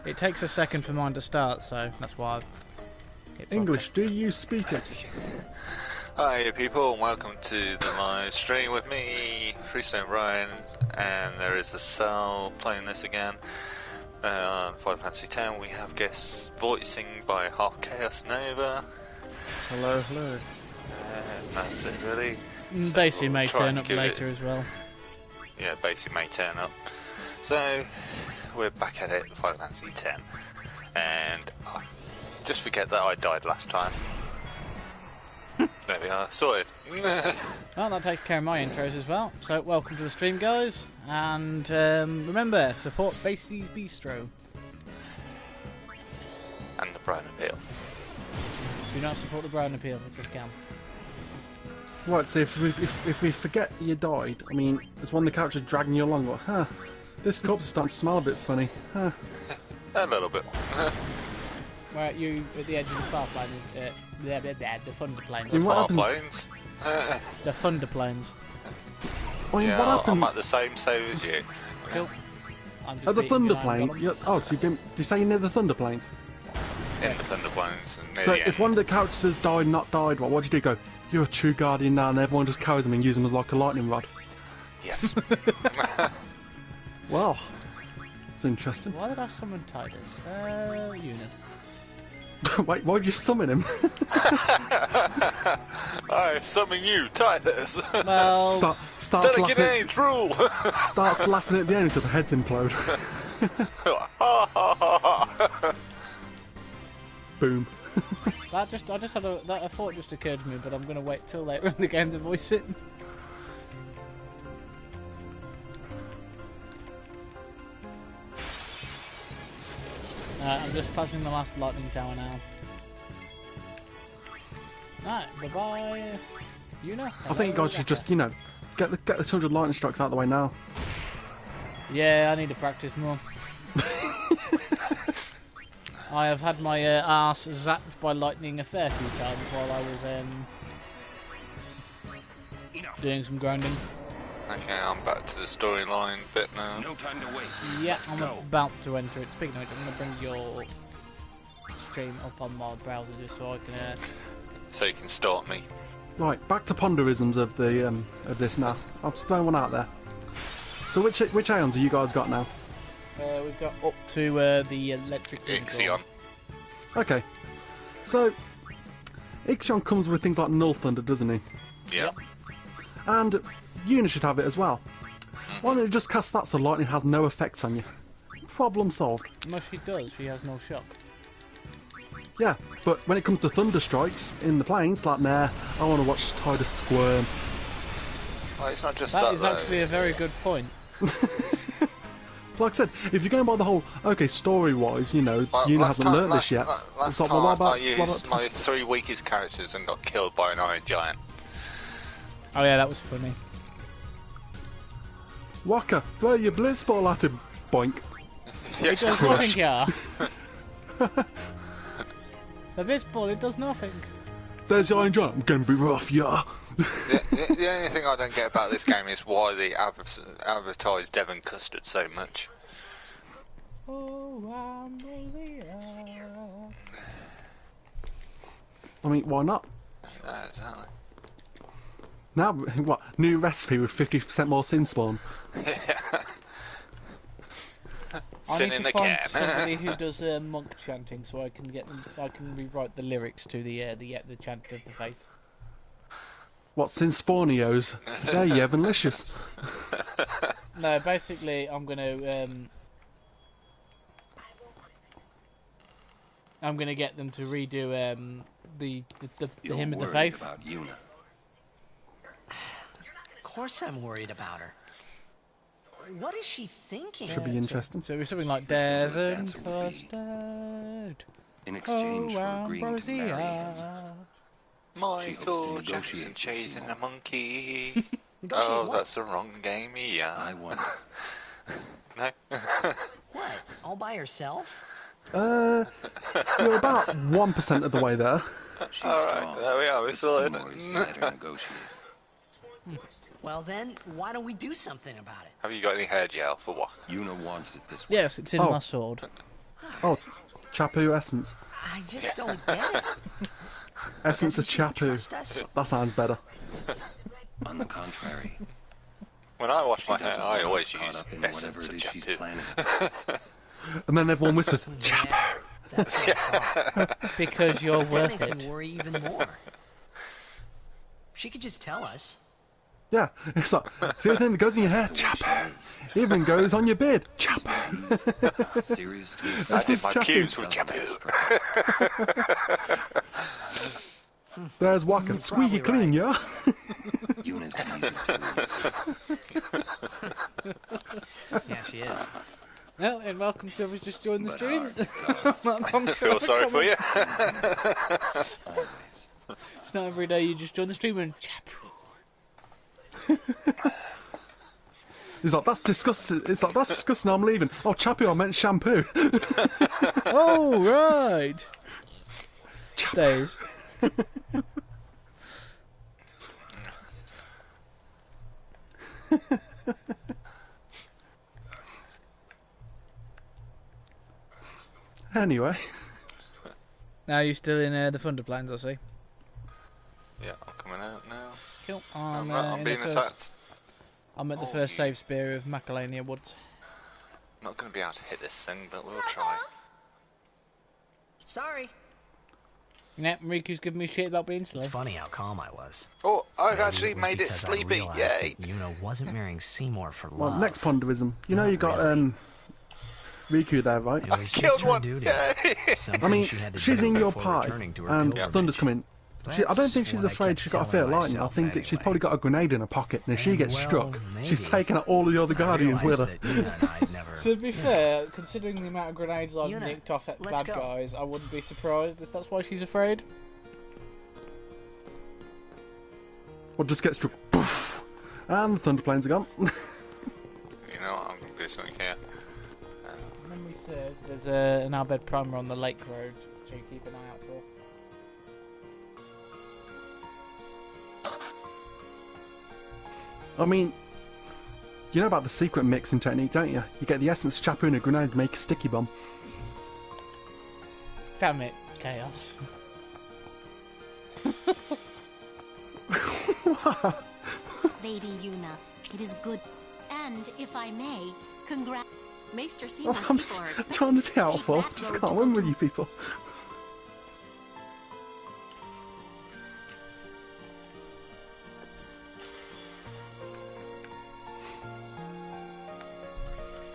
It takes a second for mine to start, so that's why I've hit English, do you speak it? Hi people, and welcome to the live stream with me, Freestone Ryan, and there is the Sal playing this again. On Final Fantasy X we have guests voicing by Half Chaos Nova. Hello, hello. And that's it really. So Basically we'll may try turn and up give later it... as well. Yeah, basically may turn up. So, we're back at it, Final Fantasy X. And just forget that I died last time. There we are, sorted. Well, that takes care of my intros as well. So, welcome to the stream, guys. And remember, support Basie's Bistro. And the Brown Appeal. Do not support the Brown Appeal, it's a scam. Right, so if we forget you died, I mean, there's one of the characters dragging you along, huh, this corpse is starting to smell a bit funny, huh. A little bit. Where are you at the edge of the far planes? The Thunder Planes. The far planes? The Thunder Planes. I mean, yeah, what happened? I'm at the same save as you. Cool. At the Thunder Plane? Oh, so did you say you're near the Thunder Planes? In the Thunder Planes. So if one of the characters has died, not died, what do you do? Go, you're a true guardian now, and everyone just carries them and uses them as like a lightning rod? Yes. Well, it's interesting. Why did I summon Titus? Unit. Wait, why'd you summon him? I summon you, Titus. Well, starts Delicate age rule. Starts laughing at the end until the heads implode. Boom. I just had a thought just occurred to me, but I'm gonna wait till later in the game to voice it. I'm just passing the last lightning tower now. Right, bye bye. Yuna. I think you guys should just, get the 200 lightning strikes out of the way now. Yeah, I need to practice more. I have had my arse zapped by lightning a fair few times while I was doing some grinding. Okay, I'm back to the storyline bit now. No time to waste. Yeah, I'm about to enter it. Speaking of which, I'm going to bring your stream up on my browser just so I can... So you can start me. Right, back to ponderisms of the of this now. I'll just throw one out there. So which Aeons have you guys got now? We've got up to the electric... Ixion. Okay. So, Ixion comes with things like Null Thunder, doesn't he? Yeah. And Yuna should have it as well. Why don't you just cast that so lightning has no effect on you? Problem solved. No, she does. She has no shock. Yeah, but when it comes to thunder strikes in the plains, like, nah, I want to watch Titus squirm. Well, it's not just That is actually a very good point. Like I said, if you're going by the whole, okay, story-wise, Yuna hasn't learnt this yet. Last like, time what about, I used my 3 weakest characters and got killed by an Iron Giant. Oh yeah, that was funny. Waka, throw your blitzball at him, boink. It does nothing, yeah. The blitzball, it does nothing. There's the Iron Giant, I'm gonna be rough, yeah. The only thing I don't get about this game is why they advertise Devon Custard so much. Oh, Ambrosia. I mean, why not? Exactly. Now, what, new recipe with 50% more sin spawn? Sin in the can. Somebody who does monk chanting, so I can get them. I can rewrite the lyrics to the chant of the faith. What, sin spawnios? They're Yevanlicious. No, basically, I'm gonna get them to redo the hymn of the faith. About Yuna. Of course I'm worried about her. What is she thinking? Should be interesting. So it's something like Devon Custard. In exchange for agreeing to marry him. Michael Jackson chasing a monkey. Oh, that's the wrong game, yeah. I wonder. No? What? All by herself? You're about 1% of the way there. She's Alright, strong. there we are, we're still in Seymour's let her negotiate. Well then, why don't we do something about it? Have you got any hair gel for what? Yuna wants it this way. Yes, it's in Oh. my sword. Oh, Chapu essence. I just don't get it. Essence of Doesn't she Chapu. trust us? That sounds better. On the contrary, When I wash my she hair, doesn't I want always us caught use up in whatever essence it of is she's Chapu. planning. And then everyone whispers, Chapu. Yeah, that's what I thought. Because you're That worth makes me it. worry even more. She could just tell us. Yeah, it's like, see everything that goes in your hair? Chapu. Even goes on your beard? Chapu. Serious to his I did Essence my Chapu. pubes with Chapu. There's Waka. Squeaky probably clean, right. yeah? Yuna's easy to read. Yeah, she is. Well, and welcome to whoever's just joined the But stream. hard. I feel sorry for you. Always. It's not every day you just join the stream and Chapu. He's like, that's disgusting. It's like, that's disgusting, I'm leaving. Oh, Chapu, I meant shampoo. Oh, right. Stays. Anyway. Now you're still in the Thunder Plains, I see. Yeah, I'm coming out now. Cool. I'm in the being first, attacked. I'm at the Oh, first you- save spear of Macalania Woods. Not going to be able to hit this thing, but we'll try. Sorry. Yeah, Riku's giving me shit about being slow. It's funny how calm I was. Oh, I've Maybe actually it was made it because I sleepy. realized Yay! that Yuna wasn't marrying Seymour for Well, love. next ponderism. You know Not you got really. Riku there, right? It was just Killed her one. duty. Yay! Something I mean, she had to she's do in your before pie, returning to her and pilgrimage. Thunder's coming. I don't That's think she's what I afraid kept she's got a fear of telling lightning. I myself think she's anyway. probably got a grenade in her pocket, and if she And, gets well, struck, she's maybe. taking out all of the other I Guardians with her. realized that Yuna and I'd never... To be fair, considering the amount of grenades I've Yuna, nicked off at let's bad go. guys, I wouldn't be surprised if that's why she's afraid. Or just get struck. Poof! And the Thunder Planes are gone. You know what? I'm going to do something here. Memory says there's an Albed Primer on the Lake Road to keep an eye out for. I mean, you know about the secret mixing technique, don't you? You get the essence of Chapu and a grenade to make a sticky bomb. Damn it, Chaos. Lady Yuna, it is good. And if I may, Maester Oh, Seymour's I'm people are just trying to be helpful. that Just road can't to win go with to- you people.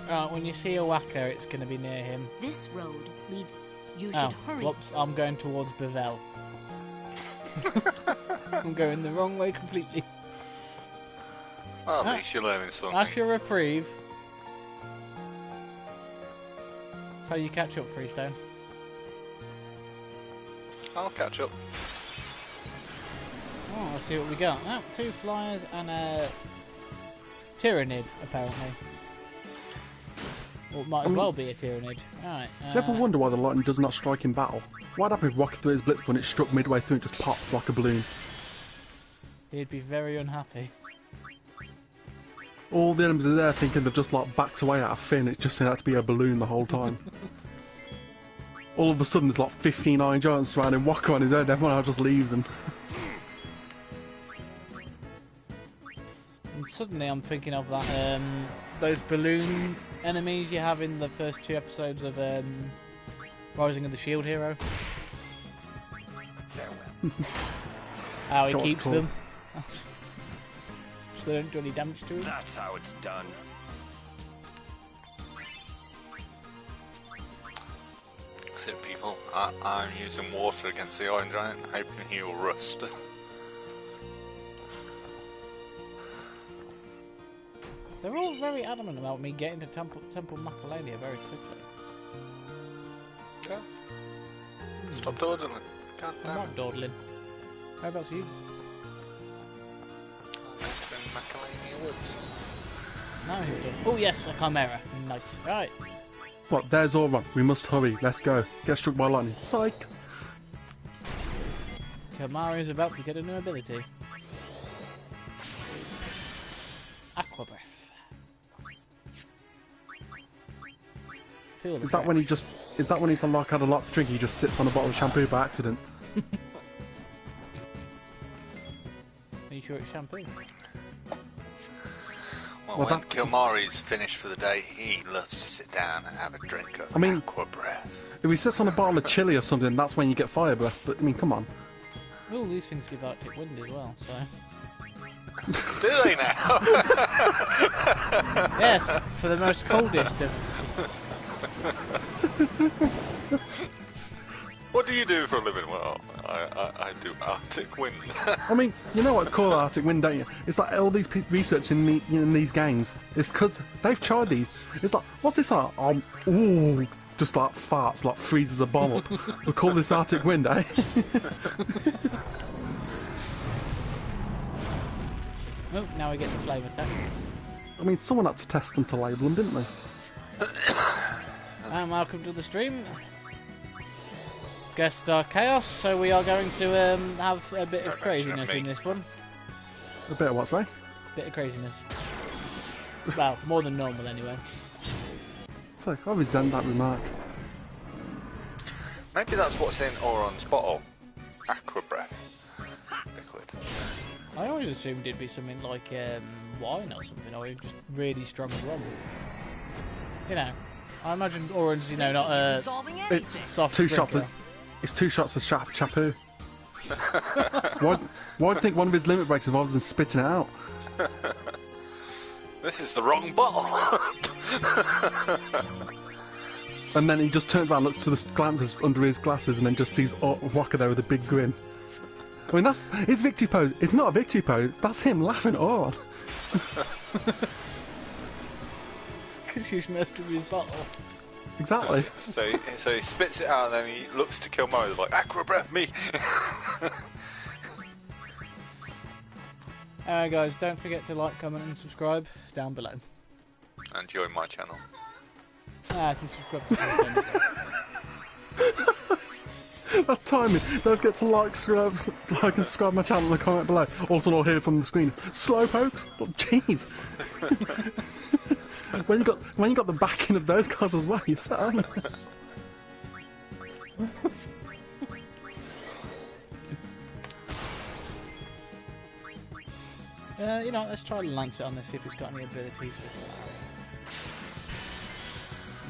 Right, when you see a whacker, it's going to be near him. This road leads. You Oh, should hurry. whoops, I'm going towards Bevel. I'm going the wrong way completely. Well, Ah. at least you're learning something. That's your reprieve. That's how you catch up, Freestone. I'll catch up. Oh, let's see what we got. Oh, 2 flyers and a Tyrannid, apparently. Or it might as well be a Tyrannid. Alright. You ever wonder why the lightning does not strike in battle? Why'd happen if Rocky threw his blitz when it struck midway through and just popped like a balloon? He'd be very unhappy. All the enemies are there thinking they've just like backed away out of Finn, it just turned out to be a balloon the whole time. All of a sudden there's like 15 Iron Giants surrounding Walker on his head, everyone else just leaves him. And suddenly I'm thinking of that, those balloon enemies you have in the first 2 episodes of Rising of the Shield Hero. Farewell. How he God, keeps cool. them. So they don't do any damage to him. That's how it's done. That's it, people. I'm using water against the Iron Giant, hoping he will rust. They're all very adamant about me getting to Temple Macalania very quickly. Yeah. Stop dawdling. God I'm damn not it. dawdling. Whereabouts are you? It's in Macalania Woods. No, he's done. Oh yes, a Chimera. Nice. Right. What, there's Auron, we must hurry, let's go. Get struck by lightning. Psych! Chimera is about to get a new ability. Aqua Breath. Feel the Is that when he stretch. just? Is that when he's like had a lot to drink? He just sits on a bottle of shampoo by accident. Are you sure it's shampoo? Well, Well, when that- Kilmari's finished for the day, he loves to sit down and have a drink of I mean- aqua breath. If he sits on a bottle of chili or something, that's when you get fire breath. But I mean, come on. Oh, these things give Arctic wind as well, so... Do they now? Yes, for the most coldest of... What do you do for a living? Well, I do Arctic wind. I mean, you know what's called Arctic Wind, don't you? It's like all these research in these games. It's because they've tried these. It's like, what's this art? Ooh, just like farts, like freezes a bomb up. We'll call this Arctic Wind, eh? Oh, now we get the flame attack. I mean, someone had to test them to label them, didn't they? And welcome to the stream. Guest star Chaos, so we are going to have a bit of craziness in this one. A bit of what, say? Bit of craziness. Well, more than normal anyway. So, I resent that remark. Maybe that's what's in Auron's bottle. Aqua breath. Liquid. I always assumed it'd be something like wine or something, or just really strong rum. You know, I imagine Orange, you know, not a Solving It's anything. two shots of chapu. Why do you think one of his limit breaks involves in spitting it out? This is the wrong bottle. And then he just turns around, looks to the glances under his glasses, and then just sees Waka there with a big grin. I mean, that's his victory pose. It's not a victory pose. That's him laughing at Auron. Because he's messed with his bottle. Exactly. so he spits it out and then he looks to Kilmari like, aqua breath me. Alright guys, don't forget to like, comment and subscribe down below. And join my channel. I can subscribe to Freestone as well. That timing. Don't forget to like and subscribe my channel and comment below. Also, I'll hear from the screen. Slowpokes. Oh, jeez. when you got the backing of those guys as well, you're set on. You know, let's try to lance it on this, see if it's got any abilities.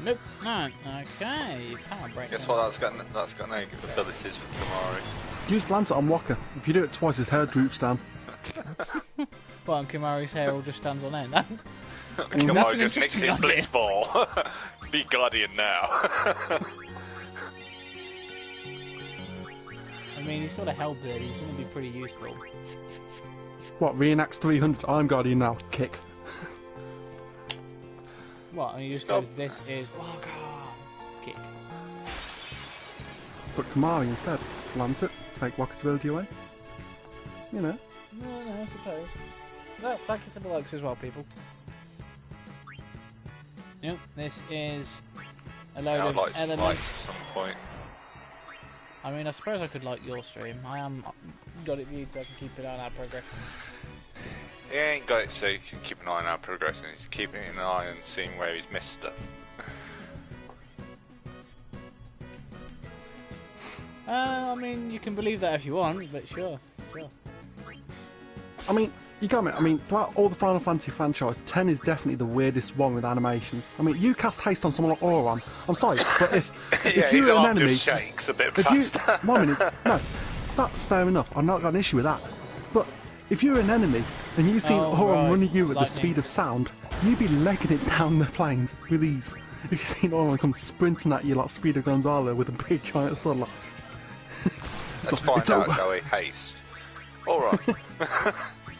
Nope, no. Okay, power break. Guess what? That's got no abilities for Kilmari. Use Lancet on Waka. If you do it twice, his hair droops down. Well, and Kimari's hair all just stands on end. Kilmari an just nicks his interesting blitz ball. Be Guardian now. I mean, he's got a Hellbird, he's going to be pretty useful. What, reenacts 300? I'm Guardian now. Kick. What? And he just Stop. goes, this is Waka! Kick. But Kamari instead. Lancet. Take Waka's ability away. You know. No, I suppose. Well, thank you for the likes as well, people. Nope, this is a load I would of like some elements. likes at some point. I mean, I suppose I could like your stream. I am got it viewed so I can keep an eye on our progression. He ain't got it so you can keep an eye on our progression. He's keeping an eye on seeing where he's missed stuff. I mean, you can believe that if you want, but sure. I mean, you got me. I mean, throughout all the Final Fantasy franchise, 10 is definitely the weirdest one with animations. I mean, you cast haste on someone like Auron. I'm sorry, but if Yeah, if his you're an arm enemy, just shakes a bit if you faster. 1 minute, no, that's fair enough. I've not got an issue with that. But if you're an enemy and you see Oh, Auron right. running you at the Lightning. speed of sound, you'd be legging it down the plains with ease. If you see Auron come sprinting at you like Speed of Gonzalo with a big giant sword, like, Let's find it's out, over. shall we? Haste. Alright.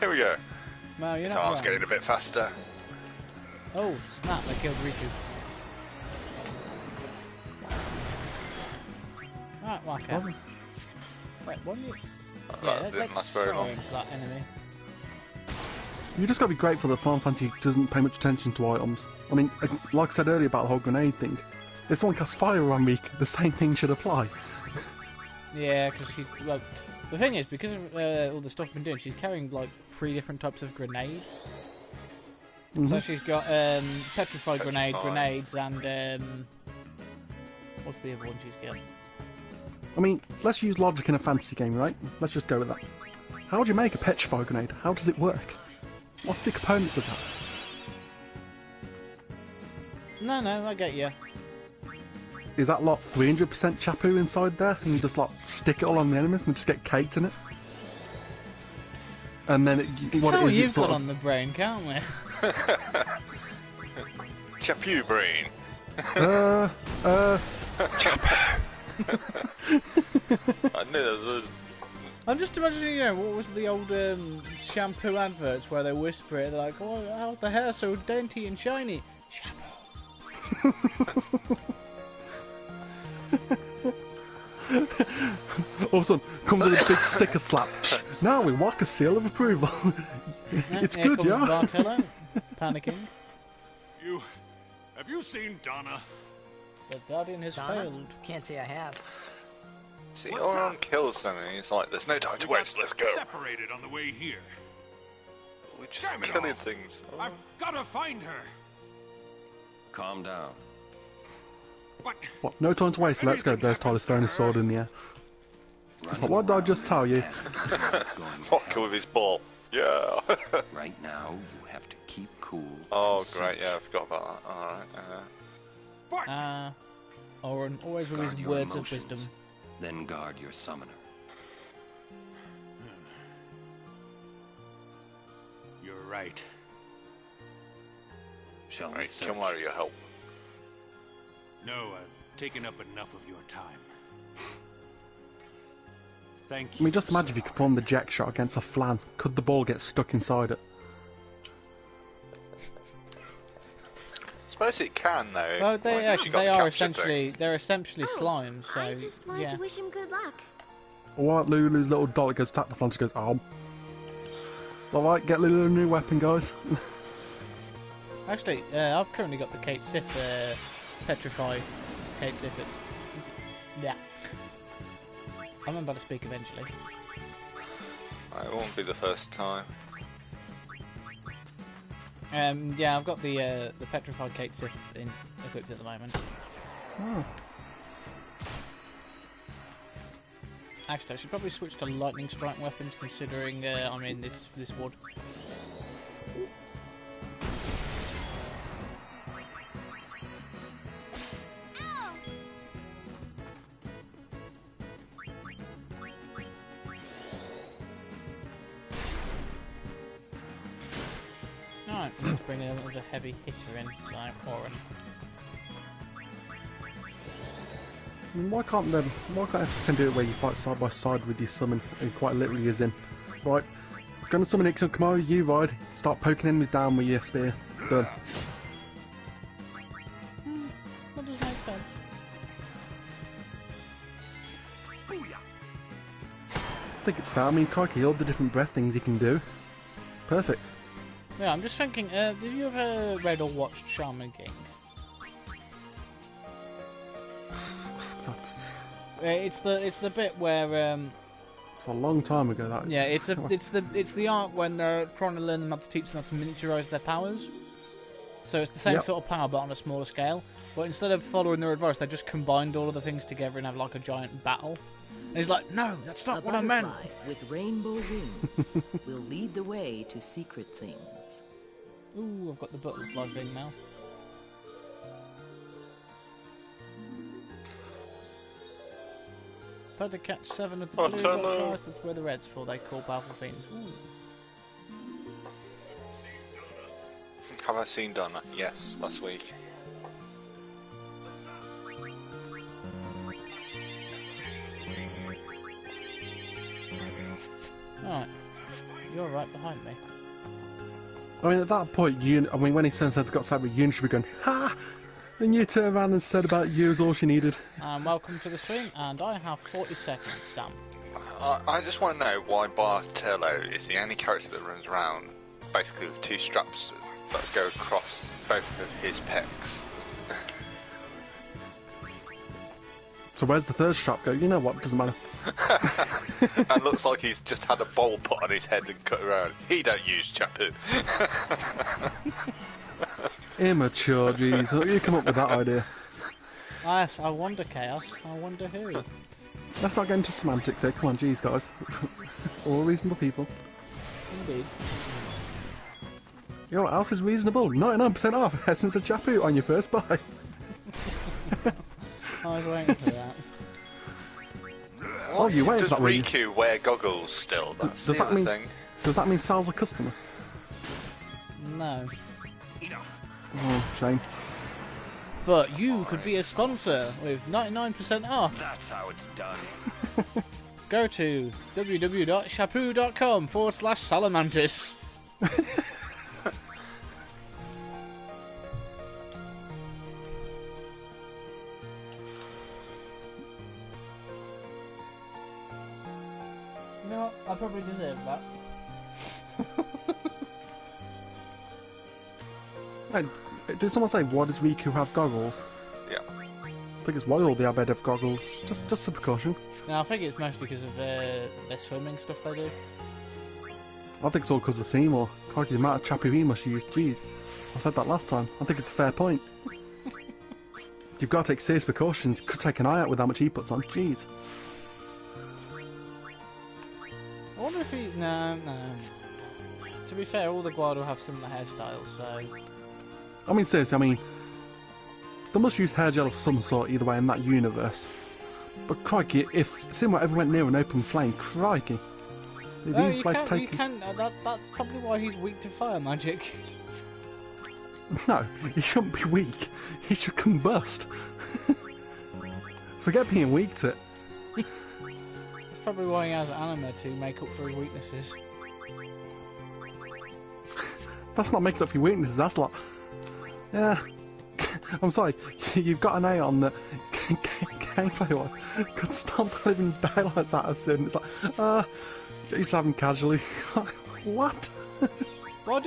Here we go. No, you're His not arm's wrong. getting a bit faster. Oh, snap, they killed Riku. Right, Waka. Wait, what are you... That let's didn't last very throw long. into that enemy. you just gotta be grateful that Final Fantasy doesn't pay much attention to items. I mean, like I said earlier about the whole grenade thing, if someone casts fire on me, the same thing should apply. Yeah, because she... Well, the thing is, because of all the stuff I've been doing, she's carrying, like, 3 different types of grenade. So she's got petrified grenade, Petrified. grenades, and What's the other one she's got? I mean, let's use logic in a fantasy game, right? Let's just go with that. How do you make a petrify grenade? How does it work? What's the components of that? No, I get you. Is that like 300% chapu inside there, and you just like stick it all on the enemies and just get caked in it? And then what That's it how is, you've it's sort got of, on the brain, can't we? Chapu brain. I knew there was a... I'm just imagining, you know, what was the old shampoo adverts where they whisper it, they're like, oh, how's the hair so dainty and shiny? Shampoo. all of a sudden, comes with a big sticker slap. Now we whack a seal of approval. It's Here good, comes yeah? Bartello, panicking. Have you seen Donna? The Guardian has Donna? failed. Can't say I have. See, What's Oron up? kills something, he's like, there's no time to waste, let's go. Separated on the way here. We're just Damn it killing all. things. I've got to find her. Calm down. But What? No time to waste, let's go. There's Tyler's throwing his sword in the air. It's like, what did I just tell you? Vodka with his ball. Yeah. Right now, you have to keep cool. Oh, and great, search. yeah, I forgot about that. Alright, Oren, always with Guard his your words emotions, of wisdom. Then guard your summoner. you're right. Shall we Alright, search? come out of your help. No, I've taken up enough of your time. Thank you. I mean, just imagine if you could perform the jack shot against a flan. Could the ball get stuck inside it? Suppose it can, though. Well, they Well, it's actually got they the are capture thing. essentially slime. So I just wanted yeah. to wish him good luck. Alright, Lulu's little doll goes tap the flan, she goes, oh. Alright, get Lulu a new weapon, guys. Actually, I've currently got the Kate Sif Petrify Kate Sif. Yeah. I'm about to speak eventually. It won't be the first time. Yeah, I've got the Petrified Kate Sif equipped at the moment. Oh. Actually, I should probably switch to lightning strike weapons, considering I'm in this wood. Alright, let's bring another heavy hitter in, so Oren. I mean, why can't everyone do it where you fight side by side with your summon, and quite literally is in? Right, gonna summon Ixon, come over, you ride, start poking enemies down with your spear. Done. That does make sense. I think it's fair. I mean, crikey, all the different breath things you can do. Perfect. Yeah, I'm just thinking, did you ever read or watched Shaman King? That's It's the bit where it's a long time ago, that is. yeah, it's the arc when they're trying to learn them how to teach them how to miniaturize their powers. So it's the same Yep. sort of power, but on a smaller scale. But instead of following their advice, they just combined all of the things together and have like a giant battle. And he's like, no, that's not A what I meant. butterfly with rainbow wings will lead the way to secret things. Ooh, I've got the butterfly thing now. Tried to catch 7 of the blue Hello. butterflies, but where the reds for they call powerful things. Ooh. Have I seen Donna? Yes, last week. Alright. You're right behind me. I mean, at that point, when he said got Cyber, you should be going, ha! Then you turn around and said about you is all she needed. Welcome to the stream, and I have 40 seconds, damn. I just want to know why Bartello is the only character that runs around basically with 2 straps that go across both of his pecs. So where's the third strap go? You know what, doesn't matter. And looks like he's just had a bowl put on his head and cut around. He don't use chapu. Immature, jeez. You come up with that idea. Yes, I wonder, Chaos. I wonder who. Let's not get into semantics here. Come on, geez, guys. All reasonable people. Indeed. You know what else is reasonable? 99% off Essence of Japu on your first buy. I was waiting for that. Oh, you wait. Does That way. Riku wear goggles still? That's Does the that other mean? thing. Does that mean Sal's a customer? No. Oh, shame. But you could be a sponsor with 99% off. That's how it's done. Go to www.shapu.com/salamantis. You know what? I probably deserve that. Hey, did someone say, why does Riku have goggles? Yeah. I think it's why all the Abed have goggles. Just a precaution. No, I think it's mostly because of their swimming stuff they do. I think it's all because of Seymour. Crikey, the amount of Chapu he must use. Jeez. I said that last time. I think it's a fair point. You've got to take serious precautions. Could take an eye out with how much he puts on. Jeez. I wonder if he... No. To be fair, all the Guard will have similar hairstyles, so... I mean, seriously, they must use hair gel of some sort either way in that universe. But crikey, if Seymour ever went near an open flame, crikey. No, These waves take... that's probably why he's weak to fire magic. No, he shouldn't be weak. He should combust. Forget being weak to it. That's probably why he has anima to make up for his weaknesses. That's not making up for your weaknesses, that's like... Yeah. I'm sorry, you've got an A on the gameplay-wise. Could stop the living daylights out of soon. It's like, you just have them casually. What? Why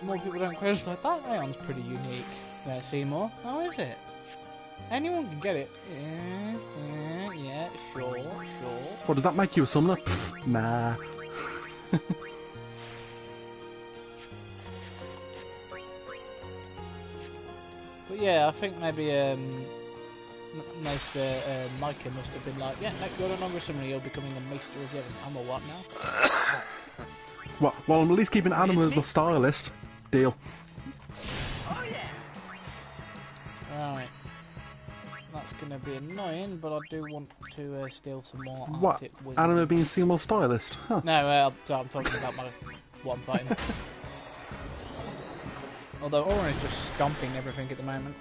more people don't question like that? Aeon's pretty unique there, Seymour. How is it? Anyone can get it. Yeah, sure. What, does that make you a summoner? Pfft, nah. But yeah, I think maybe Maester Micah must have been like, yeah, no, you're no longer a summoner, you're becoming a Maester of Yevon. I'm a what now? Well, I'm at least keeping Anima as my stylist. Deal. Oh yeah. Right. That's going to be annoying, but I do want to steal some more What? Arctic wings. Anima being Seymour's stylist? Huh. No, I'm talking about what I'm fighting. Although Oren is just stomping everything at the moment.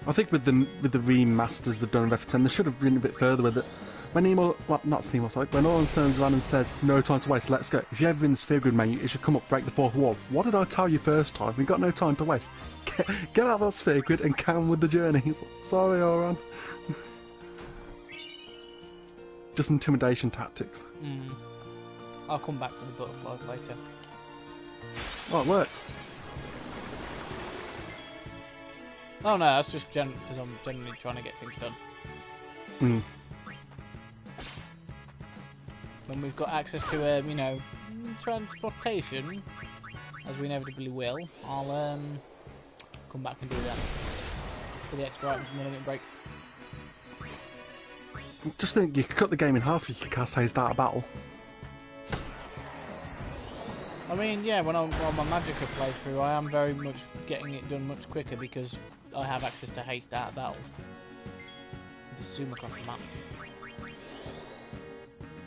I think with the remasters they've done of F10, they should have been a bit further with it. When Seymour, well, not Seymour, sorry, when Oren turns around and says, no time to waste, let's go. If you're ever in the sphere grid menu, it should come up, break the fourth wall. What did I tell you first time? We've got no time to waste. Get out of that sphere grid and carry on with the journey. Sorry, Oren. Just intimidation tactics. I'll come back for the butterflies later. Oh, it worked. Oh no, that's just because I'm generally trying to get things done. When we've got access to, transportation, as we inevitably will, I'll come back and do that. For the extra items and the limit breaks. Just think you could cut the game in half if you can't say start a battle. I mean, yeah, when I'm on my Magicka playthrough, I am very much getting it done much quicker because I have access to haste out of battle. Just zoom across the map.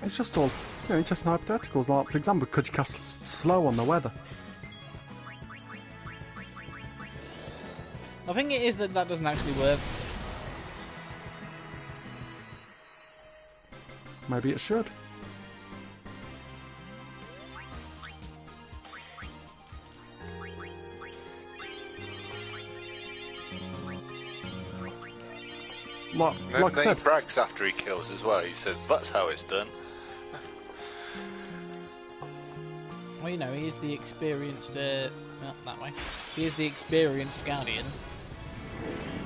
It's just all, interesting hypotheticals. Like, for example, could you cast slow on the weather? I think it is that doesn't actually work. Maybe it should. Like I Then said, he brags after he kills as well. He says, that's how it's done. Well, he is the experienced, that way. He is the experienced Guardian.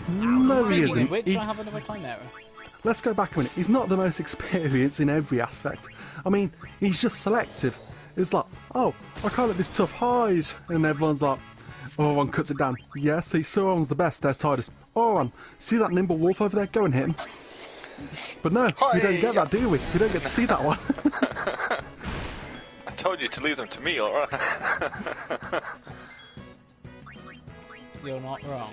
no, he Speaking of isn't. which, I have another time error. Let's go back a minute. He's not the most experienced in every aspect. I mean, he's just selective. It's like, oh, I can't let this tough hide. And everyone's like, Oron cuts it down. Yeah, see, Sauron's the best. There's Tidus. Oron, see that nimble wolf over there? Go and hit him. But no, we don't get that, do we? We don't get to see that one. I told you to leave them to me, alright? You're not wrong.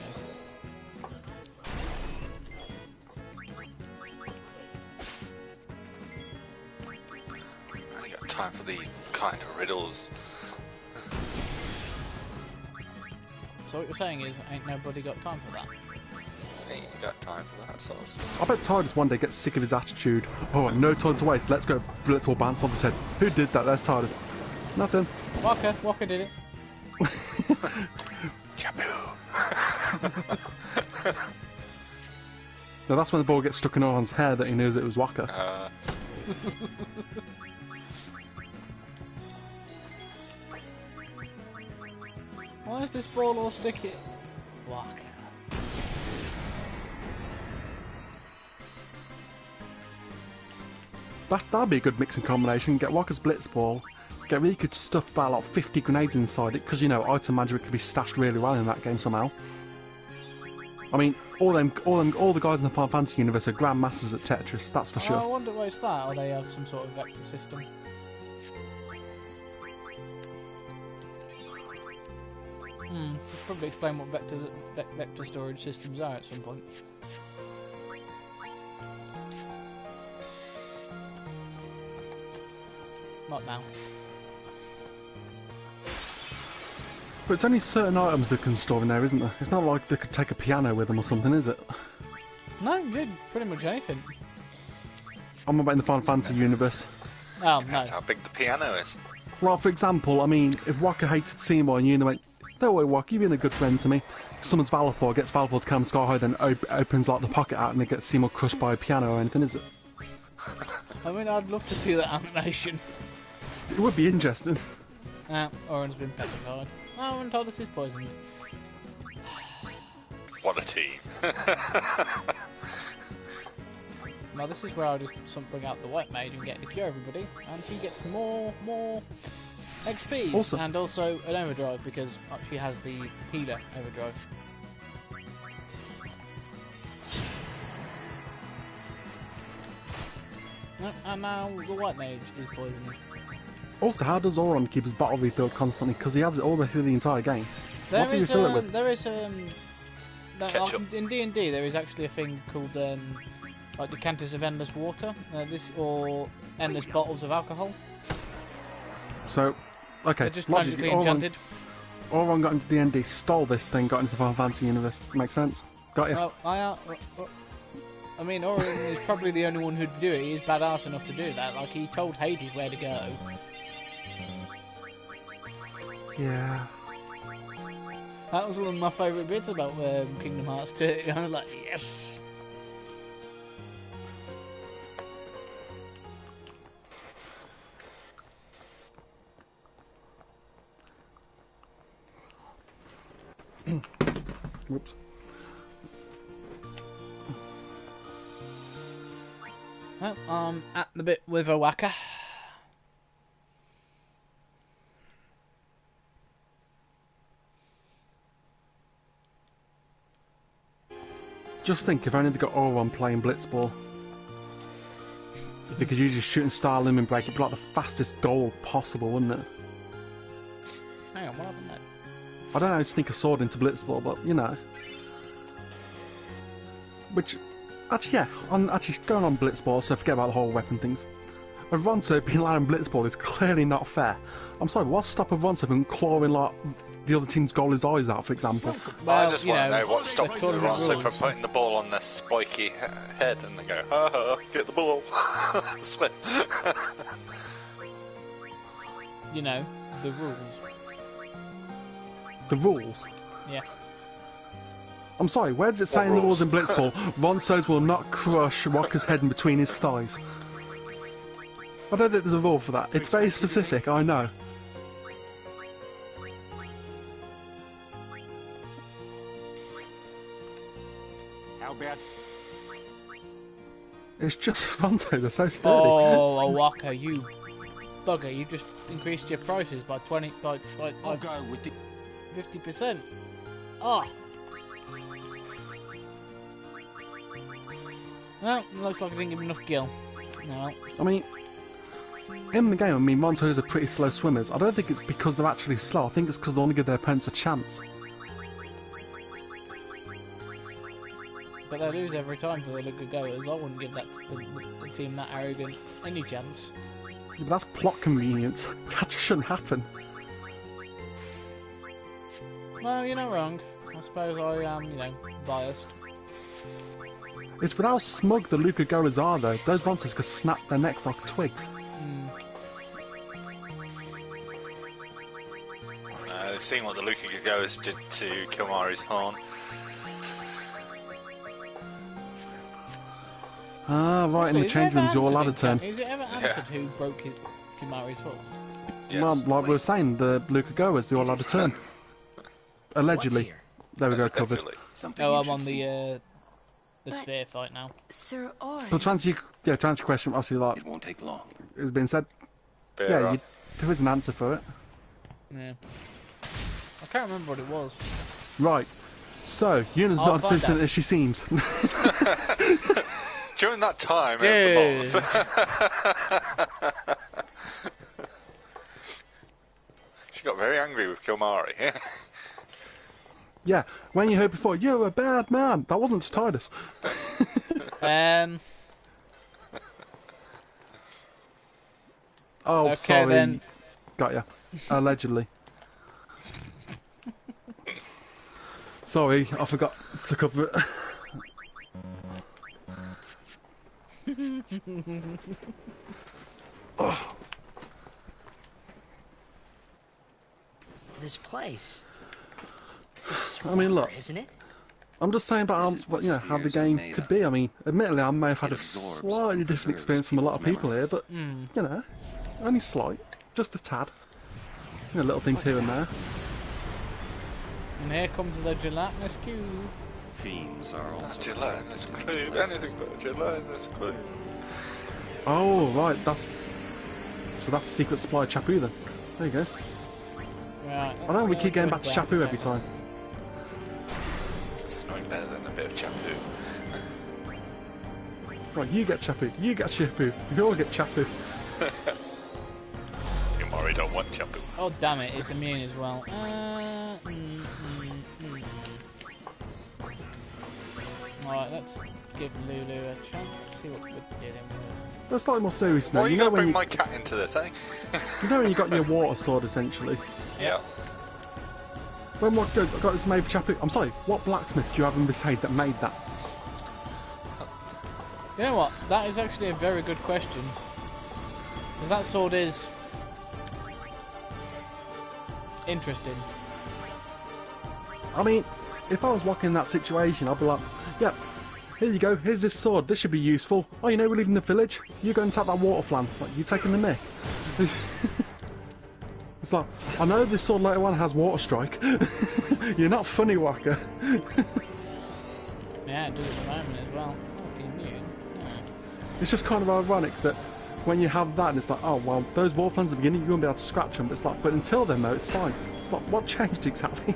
I ain't got time for these kind of riddles. So what you're saying is, ain't nobody got time for that? Ain't got time for that sort of stuff. I bet Tidus one day gets sick of his attitude. Oh, no time to waste. Let's go. Let's all bounce off his head. Who did that? There's Tidus. Nothing. Walker did it. Jaboo! No, that's when the ball gets stuck in Oron's hair that he knows it was Waka. Why is this ball all sticky? Walker. That'd be a good mixing combination. Get Waka's Blitz Ball, get Riku to stuff about like 50 grenades inside it, because you know item magic could be stashed really well in that game somehow. I mean, all the guys in the Final Fantasy universe are grandmasters at Tetris, that's for sure. I wonder why it's that, or they have some sort of vector system. Probably explain what vector storage systems are at some point. Not now. But it's only certain items they can store in there, isn't there? It's not like they could take a piano with them or something, is it? No, you pretty much anything. I'm about in the Final Fantasy universe. Oh, no. That's how big the piano is. Well, for example, I mean, if Waka hated Seymour and Yuna went, don't worry, Waka, you've been a good friend to me. Summons Valor, gets Valor to come Sky High, then opens like the pocket out and it gets Seymour crushed by a piano or anything, is it? I mean, I'd love to see that animation. It would be interesting. Oren's been petrified. Oh, and Tidus is poisoned. What a team. Now this is where I'll just bring out the white mage and get to cure everybody, and she gets more XP, also, and also an overdrive because she has the healer overdrive. And now the white mage is poisoned. Also, how does Oron keep his bottle refilled constantly? Because he has it all the way through the entire game. What's he refill it with? There is Ketchup. in D&D there is actually a thing called like decanters of endless water, or endless bottles of alcohol. So, okay, They're just magically enchanted. Oron got into D&D, stole this thing, got into the Final Fantasy universe. Makes sense. Got you. Well, I mean, Oren is probably the only one who'd do it. He's badass enough to do that. Like, he told Hades where to go. Yeah. That was one of my favourite bits about Kingdom Hearts 2. I was like, yes! Whoops. Well, at the bit with a whacker. Just think, if only they got Oron playing Blitzball. If they could use your shooting star limit break, it'd be like the fastest goal possible, wouldn't it? Hang on, what happened there? I don't know how to sneak a sword into Blitzball, but you know. Which, actually, yeah, I'm actually going on Blitzball, so forget about the whole weapon things. Ronso being allowed in Blitzball is clearly not fair. I'm sorry, what's stopping Ronso from clawing like the other team's goaler's eyes out, for example? Well, I just want to know what stopped the Ronso from rules. putting the ball on their spiky head and they go, ha ha, get the ball. Swim. You know, the rules. The rules? Yeah. I'm sorry, where does it say in the rules in Blitzball, Ronso's will not crush Rocker's head in between his thighs? I don't think there's a rule for that. It's very specific, I know. How bad? It's just Ronto, they're so sturdy. Oh, Owaka, you bugger! You just increased your prices by I'll go with the 50%. Oh. Well, looks like I didn't give him enough gill. No. I mean, in the game, Rontos are pretty slow swimmers. I don't think it's because they're actually slow. I think it's because they want to give their opponents a chance. But they lose every time to the Luca goers. I wouldn't give that the team that arrogant any chance. Yeah, but that's plot convenience. That just shouldn't happen. Well, you're not wrong. I suppose I am, biased. It's with how smug the Luca goers are, though. Those Rontos could snap their necks like twigs. Seeing what the Luca goers did to Kilmari's horn. Ah, right, in the change room's your ladder turn. Is it ever answered who broke Kimari's horn? Yes. Well, like we were saying, the Luca goers, your ladder turn. Allegedly. There we go, covered. Oh, I'm on the sphere fight now. Sir Orin. But to answer your question, obviously, like It won't take long. it's been said, Bear there is an answer for it. Yeah. I can't remember what it was. Right. So, Yuna's I'll not as find innocent out. as she seems. During that time at the boss, she got very angry with Kilmari. Yeah, when you heard before, you're a bad man. That wasn't to Titus. Oh, Okay, sorry. then. Got ya. Allegedly. Sorry, I forgot to cover it. This place. This is I mean, look. isn't it? I'm just saying about This is what how the spheres are game made could of. be. I mean, admittedly, I may have had It a absorbs slightly and different preserves experience from a lot of people's people here, but, only slight. Just a tad. Little things here and there. And here comes the gelatinous cube. Fiends are also Gelatinous cube, anything but a gelatinous cube. Oh, right, that's the secret supply of Chapu then. There you go. Right, I know we keep getting back to Chapu every time. This is nothing better than a bit of Chapu. Right, you get Chapu, you get Chapu, we all get Chapu. Kilmari don't want Chapu. Oh damn it, it's immune as well. Alright, let's give Lulu a chance. See what we're dealing with. That's slightly more serious now. Why are you know gonna when bring you, my cat into this, eh? you know when you got your water sword essentially. Yeah. When what goods I got this made for Chapu? I'm sorry, what blacksmith do you have in this Besaid that made that? You know what? That is actually a very good question. Because that sword is interesting. I mean, if I was walking in that situation, I'd be like, yep, here you go, here's this sword, this should be useful. Oh, you know, we're leaving the village, you go and tap that water flan. Like, you taking the mick? It's like, I know this sword later on has water strike. You're not funny, Walker. Yeah, it does at the moment as well. Oh, immune. It's just kind of ironic that when you have that, and it's like, oh, well, those water flans at the beginning, you won't be able to scratch them. But it's like, but until then, though, it's fine. It's like, what changed exactly?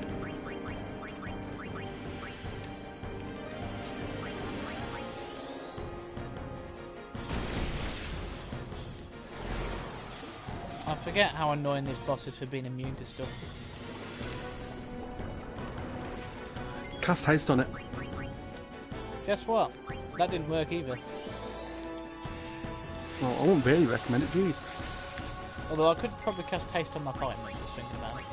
I forget how annoying this boss is for being immune to stuff. Cast haste on it. Guess what? That didn't work either. Well, I wouldn't really recommend it, jeez. Although I could probably cast haste on my fighting, just thinking about it.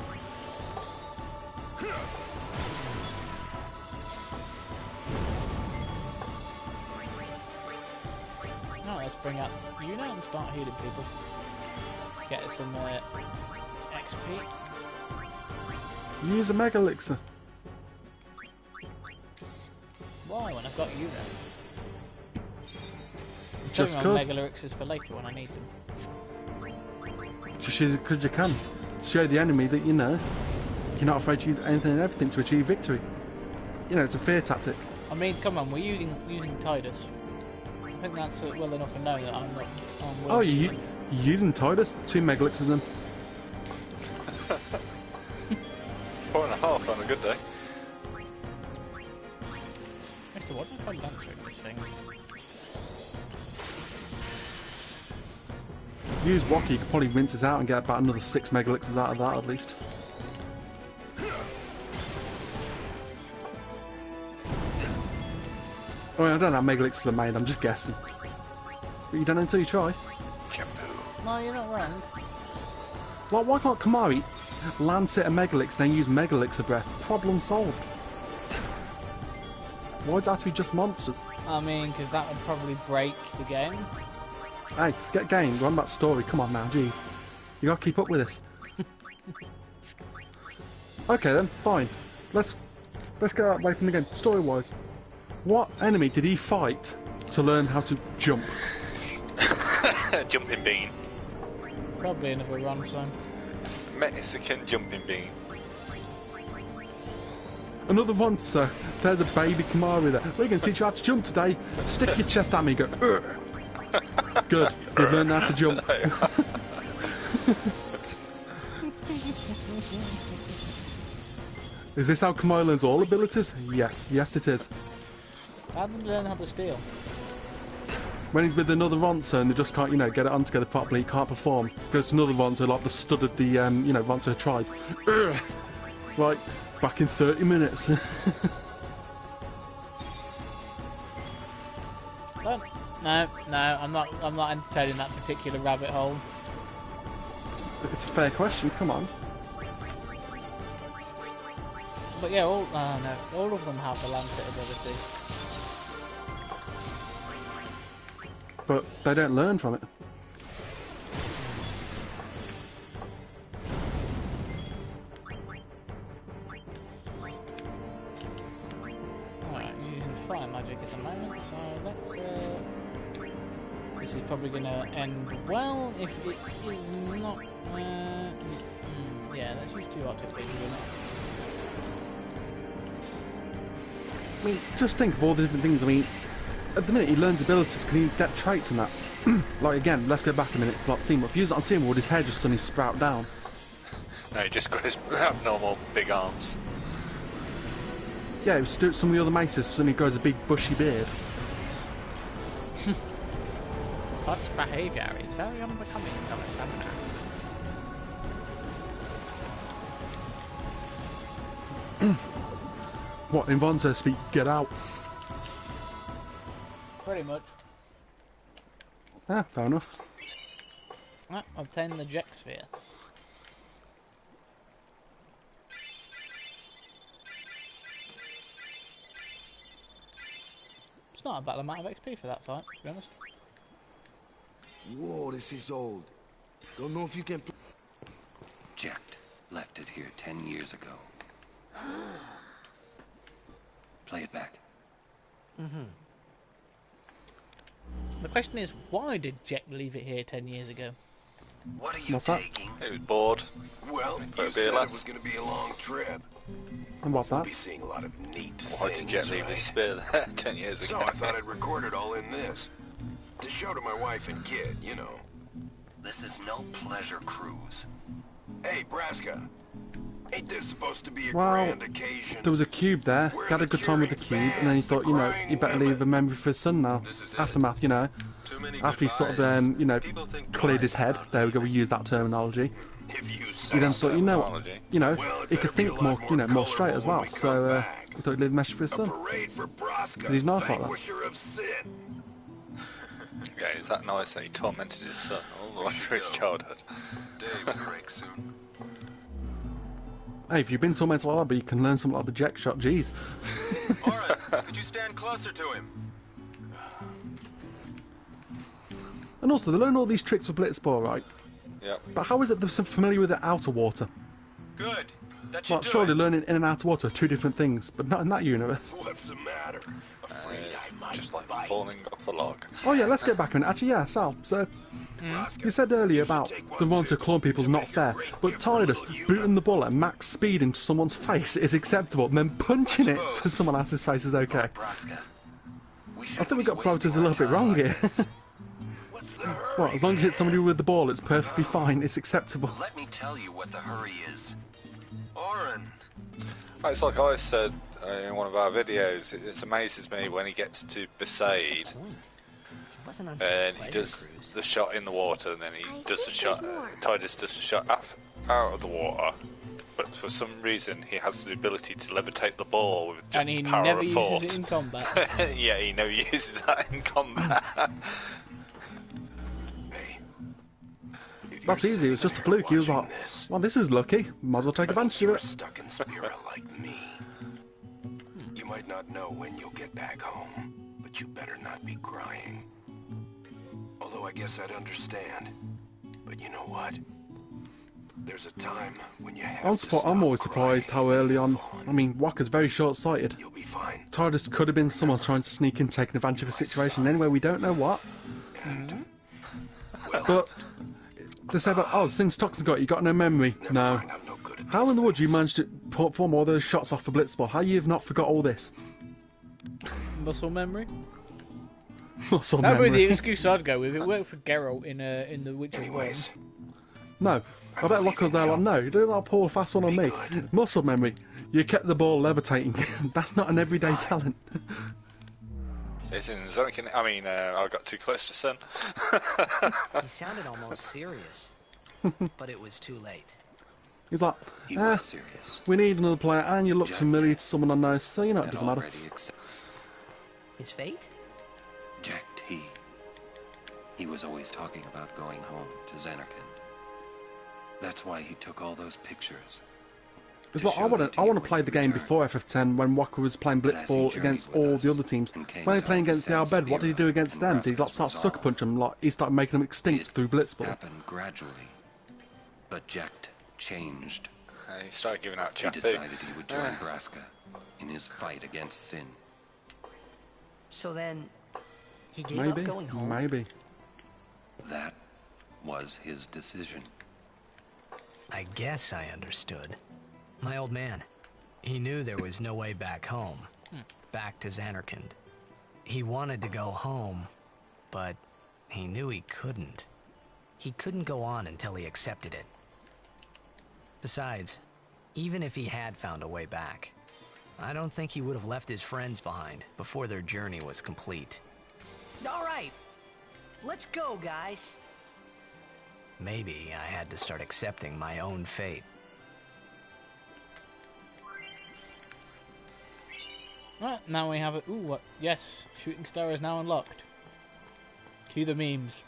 Now let's bring up Yuna and start healing people. Get us some XP. Use a Mega Elixir. Why, when I've got you then? Just Saving my 'cause. Mega Elixirs for later when I need them. Just use it because you can. Show the enemy that, you know, you're not afraid to use anything and everything to achieve victory. You know, it's a fear tactic. I mean, come on, we're using Tidus. I think that's well enough to know that I'm not. Oh, you're using Tidus? 2 megalixirs then. 4.5 on a good day. Actually, what if I dance with this thing? Use Wacky, you could probably rinse this out and get about another 6 megalixirs out of that at least. I mean, I don't know how megalixirs are made, I'm just guessing. But you don't know until you try. No, you're not wrong. Like, why can't Kamari lance it a megalix, then use megalixir breath? Problem solved. Why does it have to be just monsters? I mean, because that would probably break the game. Hey, get game, run that story, come on now, jeez. You gotta keep up with this. Okay then, fine. Let's get away from the game. Story-wise, what enemy did he fight to learn how to jump? Jumping bean. Probably another run sign. Mexican jumping bean. Another one, sir. There's a baby Kamari there. We're going to teach you how to jump today. Stick your chest at me, go, Ugh. Good, you've learned how to jump. Is this how Kamari learns all abilities? Yes, yes it is. How did he learn how to steal? When he's with another Ronso and they just can't, get it on together properly, he can't perform. Goes to another Ronso like the stud of the, Ronso tribe. Ugh. Right, back in 30 minutes. No, I'm not entertaining that particular rabbit hole. It's a fair question, come on. But yeah, all of them have the Lancet ability. But they don't learn from it. Alright, he's using fire magic at the moment, so let's this is probably gonna end well if it is not yeah, let's use 2 Arctic Legion. I mean, just think of all the different things. I mean, at the minute he learns abilities, can he get traits and that? Like again, let's go back a minute to like Seymour. If you use it on Seymour, would his hair just suddenly sprout down? No, he just got his abnormal big arms. Yeah, if you do some of the other maces, suddenly grows a big bushy beard. Such behaviour is very unbecoming of a summoner. What, in Vonzo speak, get out? Pretty much. Ah, fair enough. Obtain the Jek Sphere. It's not a bad amount of XP for that fight, to be honest. Whoa, this is old. Don't know if you can... Checked. Left it here 10 years ago. Play it back. The question is, why did Jek leave it here 10 years ago? What are you What's that? taking? He was bored. Well, For a you beer said it laugh. was going to be a long trip. And what's We'll that? be seeing a lot of neat Why did things, Jet leave right? his spear there 10 years ago? So I thought I'd record it all in this. To show to my wife and kid, you know. This is no pleasure cruise. Hey, Braska. Ain't this supposed to be a Well, grand occasion? there was a cube there. He had a good time with the cube, and then he thought, he better leave a memory for his son now. Aftermath, after he sort of, cleared his head. There we go. We use that terminology. If you He then thought, Terminology. he could think more, more straight as well. So he thought he'd leave a message for his son. parade for Braska, He's nice like that. vanquisher of sin. Yeah, is that nice that he tormented his son all the way through his childhood? Day will break soon. Hey, if you've been tormented like that, but you can learn something like the Jek shot, jeez. Alright, could you stand closer to him? And also, they learn all these tricks with Blitzball, right? Yep. But how is it they're so familiar with the outer water? Good. That should Like, do surely it. learning in and outer water are 2 different things, but not in that universe. What's the matter? Afraid I might Just like bite. falling off a log. Oh yeah, let's get back a minute. Actually, yeah, Sal, so... You said earlier about the ones who claw people's not fair, but Tidus booting the bullet at max speed into someone's face is acceptable, and then punching it to someone else's face is okay. Braska, I think we got priorities a little bit wrong here. What's the hurry? Well, as long as you hit somebody with the ball, it's perfectly fine. It's acceptable. Let me tell you what the hurry is. Oren. It's like I said in one of our videos, it amazes me when he gets to Besaid and he does the shot in the water and then he does the shot, Tidus does the shot out of the water, but for some reason he has the ability to levitate the ball with just and he power never of uses thought. it in combat. Yeah, he never uses that in combat. Hey. That's easy. It was just a fluke. He was like, well, this is lucky. Might as well take advantage of You're it. stuck in spirit like me. You might not know when you'll get back home, but you better not be crying. Although I guess I'd understand. But you know what? There's a time when you have to I'm always stop surprised how crying early and on. move I mean, Wakker's very short-sighted. You'll be fine. Tidus could have been someone trying to sneak in, taking advantage of a situation. Anyway, we don't know what. And But they say about, oh, since Toxin got you got no memory. No. mind, I'm no good at How these in the world you things. managed to perform all those shots off the Blitzball? How you've not forgot all this? Muscle memory. Muscle That would be the memory. excuse I'd go with. It worked for Geralt in the Witcher 1. Anyways, No. I bet Locker's there like, no, you don't like pull a fast one on me. Muscle memory. You kept the ball levitating. That's not an everyday talent. It's in Zonkin. I mean, I got too close to Sun. He sounded almost serious, but it was too late. He's like, He was serious. we need another player, and you look familiar to someone I know, so you know it Had doesn't matter. already accepted. His fate? Jacked he was always talking about going home to Xanarkand. That's why he took all those pictures. It's to like, I show them want to to you when play you the game return. before FF10 when Wacker was playing But as he Blitzball journeyed against with all us the other teams. and came When he to playing against the understand Albed, what did he do Spira against and them? Did he like Vraska's start sucker resolve? punch them? Like he started making them extinct It through Blitzball. happened gradually, but Jacked changed. He started giving out He chappy. decided he would join Vraska in his fight against sin. So then, he gave Maybe, up going home? maybe. That was his decision. I guess I understood. My old man, he knew there was no way back home. Back to Xanarkand. He wanted to go home, but he knew he couldn't. He couldn't go on until he accepted it. Besides, even if he had found a way back, I don't think he would have left his friends behind before their journey was complete. All right, let's go, guys. Maybe I had to start accepting my own fate. Right, now we have it. Ooh, what? Yes, Shooting Star is now unlocked. Cue the memes.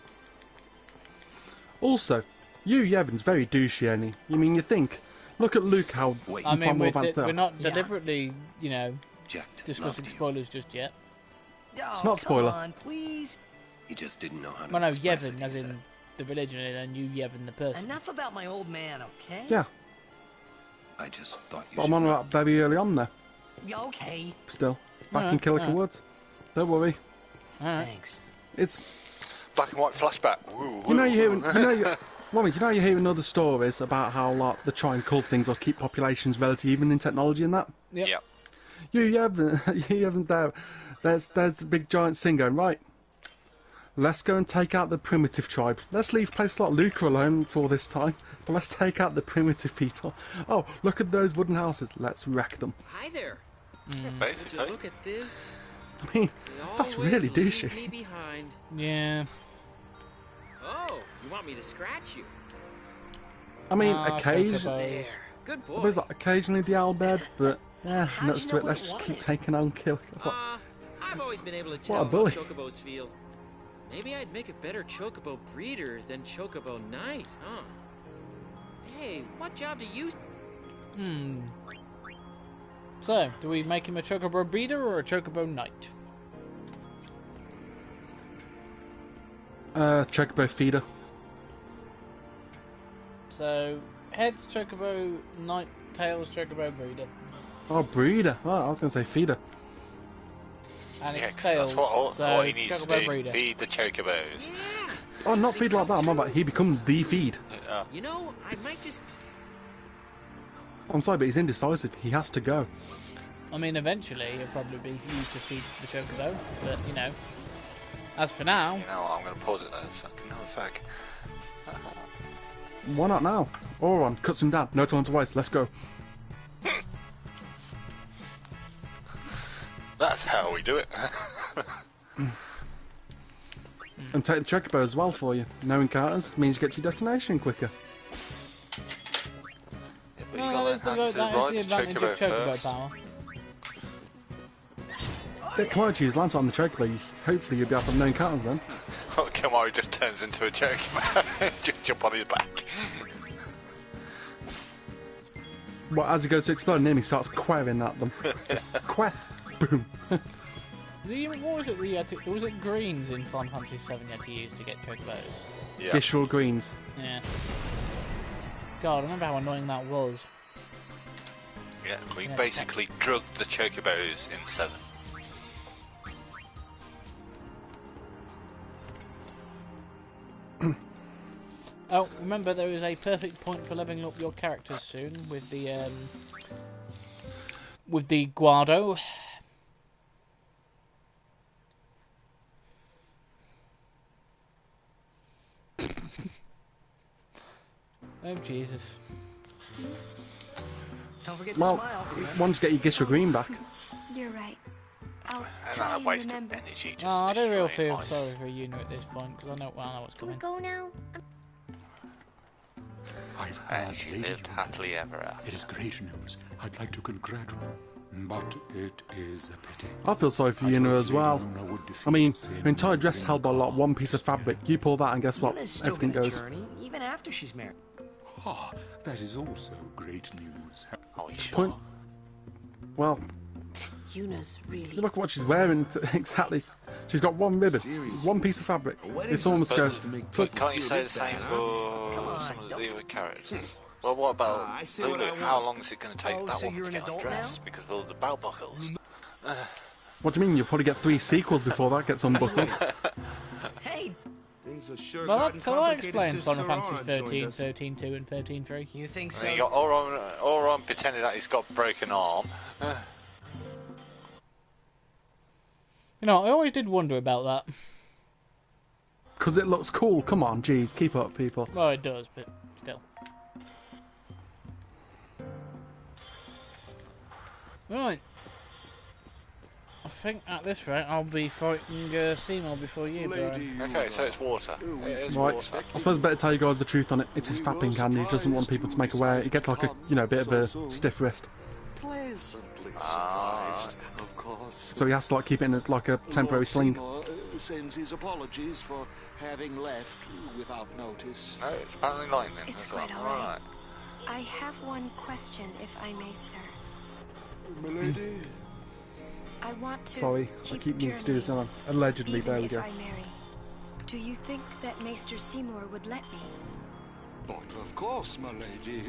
Also, Yevon's very douchey, ain't he? You mean you think? Look at Luke, how Wait, I mean, more advanced they are. we're not Yeah. deliberately, you know, Jacked discussing loved you. spoilers just yet. Oh, not a spoiler. Come on, please. He just didn't know how to Well, no, express Yevon, it, as he in said. the religion, and you, Yevon, the person. Enough about my old man, okay? Yeah, I just thought you but I'm should on know. about very early on there. Yeah, okay. Still, back in Alright, Killer alright. Woods. Don't worry. Alright. Thanks. It's Black and white flashback. Woo, you know woo. you're hearing other stories about how like they try and cull things or keep populations relative even in technology and that. Yep. Yeah. You haven't there. There's a big giant thing going, right. Let's go and take out the primitive tribe. Let's leave places like Lucre alone for this time. But let's take out the primitive people. Oh, look at those wooden houses. Let's wreck them. Hi there. Would you Basically. look at this? I mean, They that's always really leave douchey. me behind. Yeah. Oh, you want me to scratch you? I mean, Ah, occasionally, chocobos. There. Good boy. there's like occasionally the Albed, but yeah, How'd next you to know it, what let's it just keep wanted? taking on kill. I've always been able to What a tell how bully. chocobos feel. Maybe I'd make a better chocobo breeder than chocobo knight, huh? Hey, what job do you... So, do we make him a chocobo breeder or a chocobo knight? Chocobo feeder. So, heads chocobo knight, tails chocobo breeder, Oh, breeder. Oh, I was going to say feeder. and Yeah, it's 'cause tails. that's what so he needs to chocobo do. breeder. Feed the chocobos. Oh, not feed like that. I'm about he becomes the feed. You know, I might just... I'm sorry, but he's indecisive. He has to go. I mean, eventually it'll probably be used to feed the chocobo, but you know, as for now... You know what, I'm going to pause it there so I can have a fag. Why not now? Auron cuts him down. No time to waste. Let's go. That's how we do it. And take the chocobo as well for you. No encounters means you get to your destination quicker. Yeah, but you got to learn how to ride the chocobo first. Power. Get Kamari to use Lance on the chocobo. Hopefully you'll be able to have no encounters then. Kamari just turns into a chocobo. Just jump on his back. Well, as he goes to explode near me, starts querying at them. Quer. Boom. What was it that you had to... Was it greens in Final Fantasy VII you had to use to get chocobos? Yeah. Gishral greens. Yeah. God, I remember how annoying that was. Yeah, we basically drugged the chocobos in 7. Oh, remember there is a perfect point for leveling up your characters soon with the Guardo. Oh Jesus! Don't forget to Well, smile. once you get your Gishral green back. You're right. I'll And try that and waste of remember. energy just Oh, I don't really destroying feel ice. sorry for Yuna at this point because I know what's Can we coming. go now? I've And had she Lady lived Yuna. happily ever after. It is great news. I'd like to congratulate, but it is a pity. I feel sorry for I Yuna thought as well. Lady Yuna would defeat I mean, Sin her entire dress held by like one piece of Grimglaw fabric. You pull that and guess what? Yuna's still Everything gonna goes. journey, even after she's married. Ah, that is also great news. Are we sure? Point. Well, Yuna's really. you look at what she's wearing. Exactly. She's got one ribbon, one piece of fabric. It's almost go. But can't you say the same for some of the other characters? Well, what about Lulu? How long is it going to take that so woman you're to an get adult undressed because of all the belt buckles? What do you mean? You'll probably get 3 sequels before that gets unbuckled. Hey, Things are sure Well, gotten that complicated explains since Final Fantasy Sauron joined 13, us. 13.2 and 13.3. you think And so? then you got Auron pretending that he's got a broken arm. You know, I always did wonder about that. Because it looks cool. Come on, geez, keep up, people. Well, it does, but still. Right. I think at this rate I'll be fighting Seymour before you, Brian. Okay, so it's water. It is Right. water. I suppose I better tell you guys the truth on it. It's his fapping candy. He doesn't want people to make aware. He gets like a, you know, bit of a stiff wrist. Pleasantly surprised, of course. So he has to like keep it in like a temporary Lord sling. Seymour sends his apologies for having left without notice. No, it's apparently lightning It's as well. quite all right. Alright. I have one question, if I may, sir. Milady, I want to Sorry, I keep meaning to do this, don't I? Allegedly, even there we if go. I marry. Do you think that Maester Seymour would let me? but of course, my lady.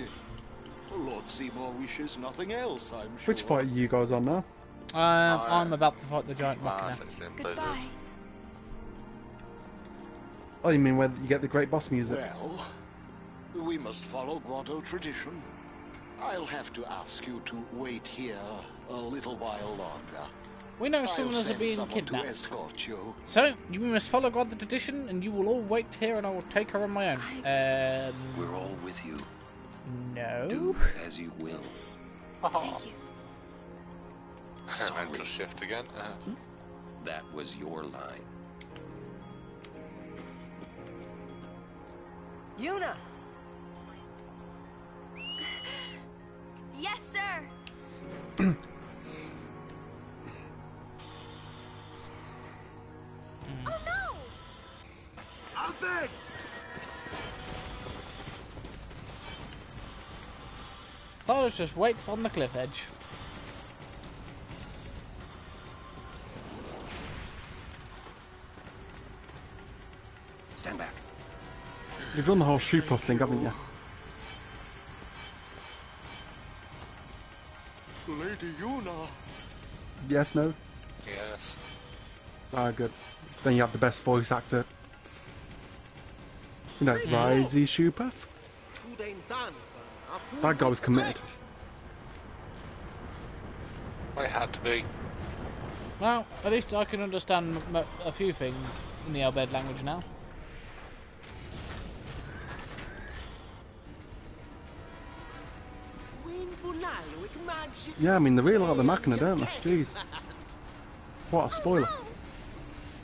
Lord Seymour wishes nothing else, I'm sure. Which fight are you guys on now? I'm about to fight the giant Mars, Machina. it's in Blizzard. Goodbye. Oh, you mean where you get the great boss music? Well, we must follow Grotto tradition. I'll have to ask you to wait here a little while longer. We know I'll summoners are send being someone to kidnapped. escort you. So, you must follow God the tradition, and you will all wait here, and I will take her on my own. We're all with you. No. Do as you will. Thank you. Mental shift again. That was your line. Yuna! Yes, sir. Oh no! I'll beg! Thanos just waits on the cliff edge. Stand back. You've done the whole shoe puff thing, haven't you? Lady Yuna. Yes, no? Yes. Ah, good. Then you have the best voice actor. You know, Risey Shoe Puff. That guy was committed. Wait, had to be. Well, at least I can understand a few things in the Elbed language now. Yeah, I mean, they really like the Machina, don't they? Jeez. What a spoiler. Oh, no.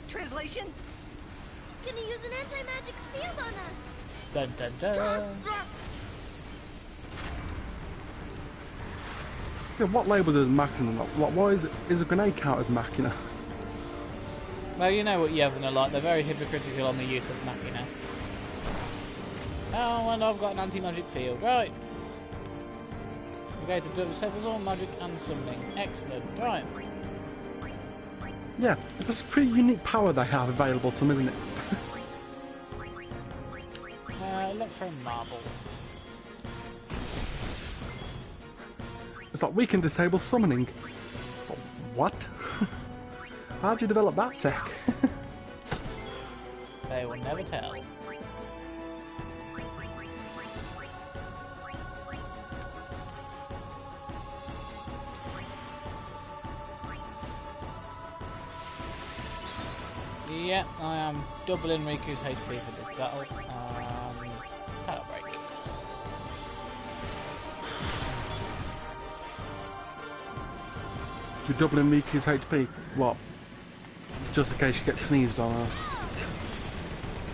Translation? He's gonna use an anti-magic field on us. Dun dun dun. Yeah, what labels as Machina? Why is a grenade count as Machina? Well, you know what Yevon are like. They're very hypocritical on the use of Machina. Oh, and I've got an anti-magic field. Right. Okay, to disable all magic and summoning. Excellent. Right. Yeah, that's a pretty unique power they have available to them, isn't it? Electro Marble. It's like, we can disable summoning. It's like, what? How'd you develop that tech? They will never tell. Yeah, I am doubling Riku's HP for this battle. Power break. You're doubling Riku's HP? What? Just in case she gets sneezed on her.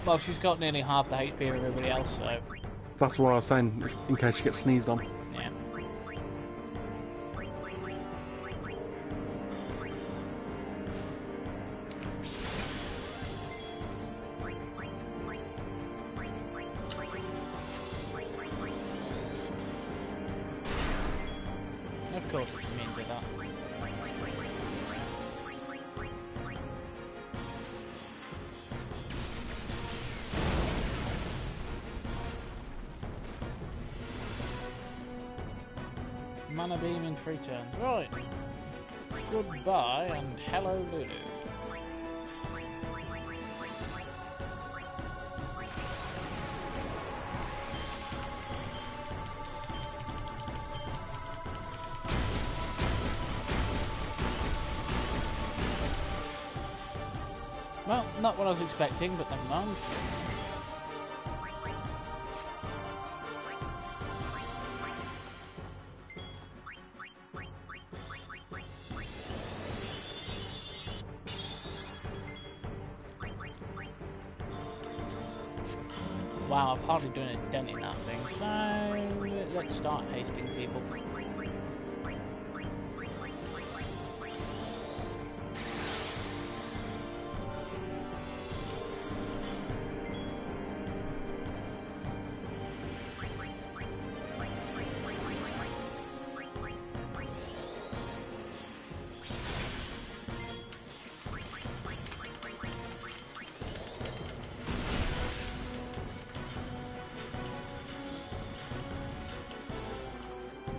Well, she's got nearly half the HP of everybody else, so... That's what I was saying, in case she gets sneezed on. Yeah. Of course it's immune to that. Mana beam in 3 turns. Right. Goodbye and hello Lulu. Well, not what I was expecting, but never mind. Wow, I've hardly done a dent in that thing, so let's start hasting people.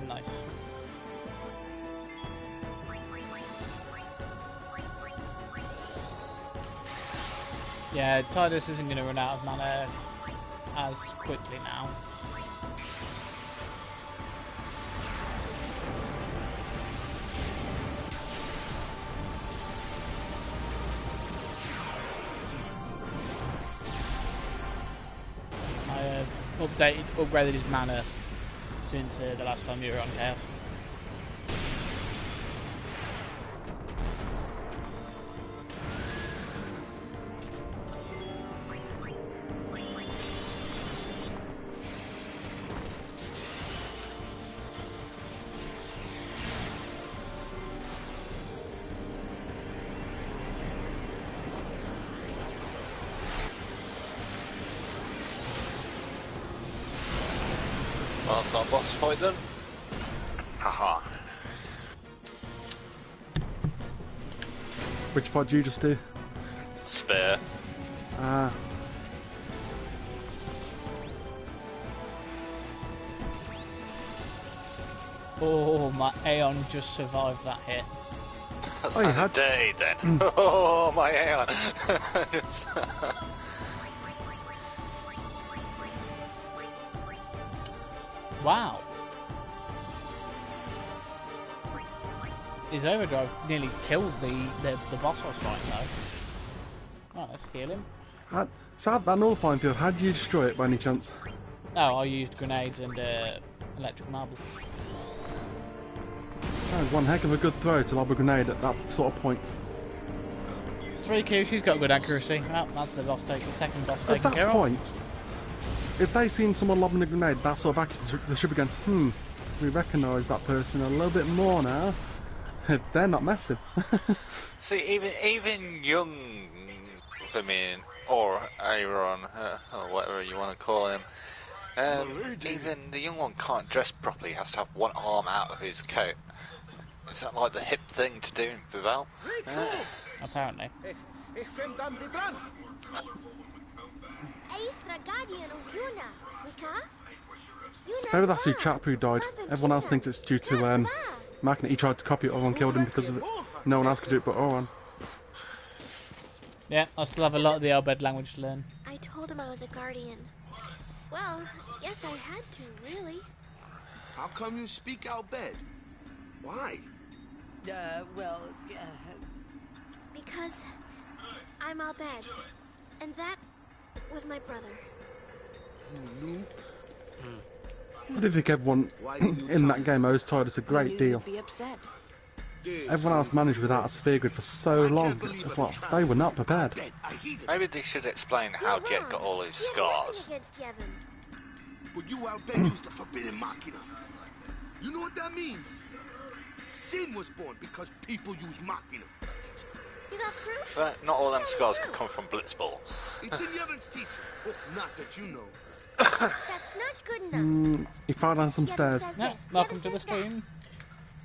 Nice. Yeah, Tidus isn't going to run out of mana as quickly now. I upgraded his mana since the last time you were on Chaos. Well, it's not a boss fight then. Haha. Which fight did you just do? Spare. Ah. Oh, my Aeon just survived that hit. That's Oh, you a had- day then. Oh, my Aeon. Just- Wow. his overdrive nearly killed the boss I was fighting though. Right, let's heal him. So that nullifying field, how did you destroy it by any chance? Oh, I used grenades and electric marble. That was one heck of a good throw to lob a grenade at that sort of point. 3Q, she's got good accuracy. Well, that's the second boss taken At care that of. point, if they seen someone lobbing a grenade, that sort of accuracy, they should be going, we recognise that person a little bit more now. They're not messing. See, even young Vermin, or Aaron, or whatever you want to call him, even the young one can't dress properly, he has to have one arm out of his coat. Is that like the hip thing to do in Vival? Apparently. Maybe that's who Chapu died. Everyone else thinks it's due to Magnet. He tried to copy it, everyone killed him because of it. No one else could do it but Oran. Yeah, I still have a lot of the Albed language to learn. I told him I was a guardian. Well, yes, I had to, really. How come you speak Albed? Why? Because I'm Albed, and that was my brother. You knew? I do think everyone in that game owes Tidus a great deal. Be upset. Everyone else managed without a sphere grid for so long. It's like they were not prepared. Maybe they should explain how Jet got all his scars. But you Albed used the forbidden Machina. You know what that means? Sin was born because people use Machina. You got proof? So not all them scars could come from Blitzball. It's in Yevon's teaching. Oh, not that you know. That's not good enough. He fell down some stairs. Yeah, welcome to the stream.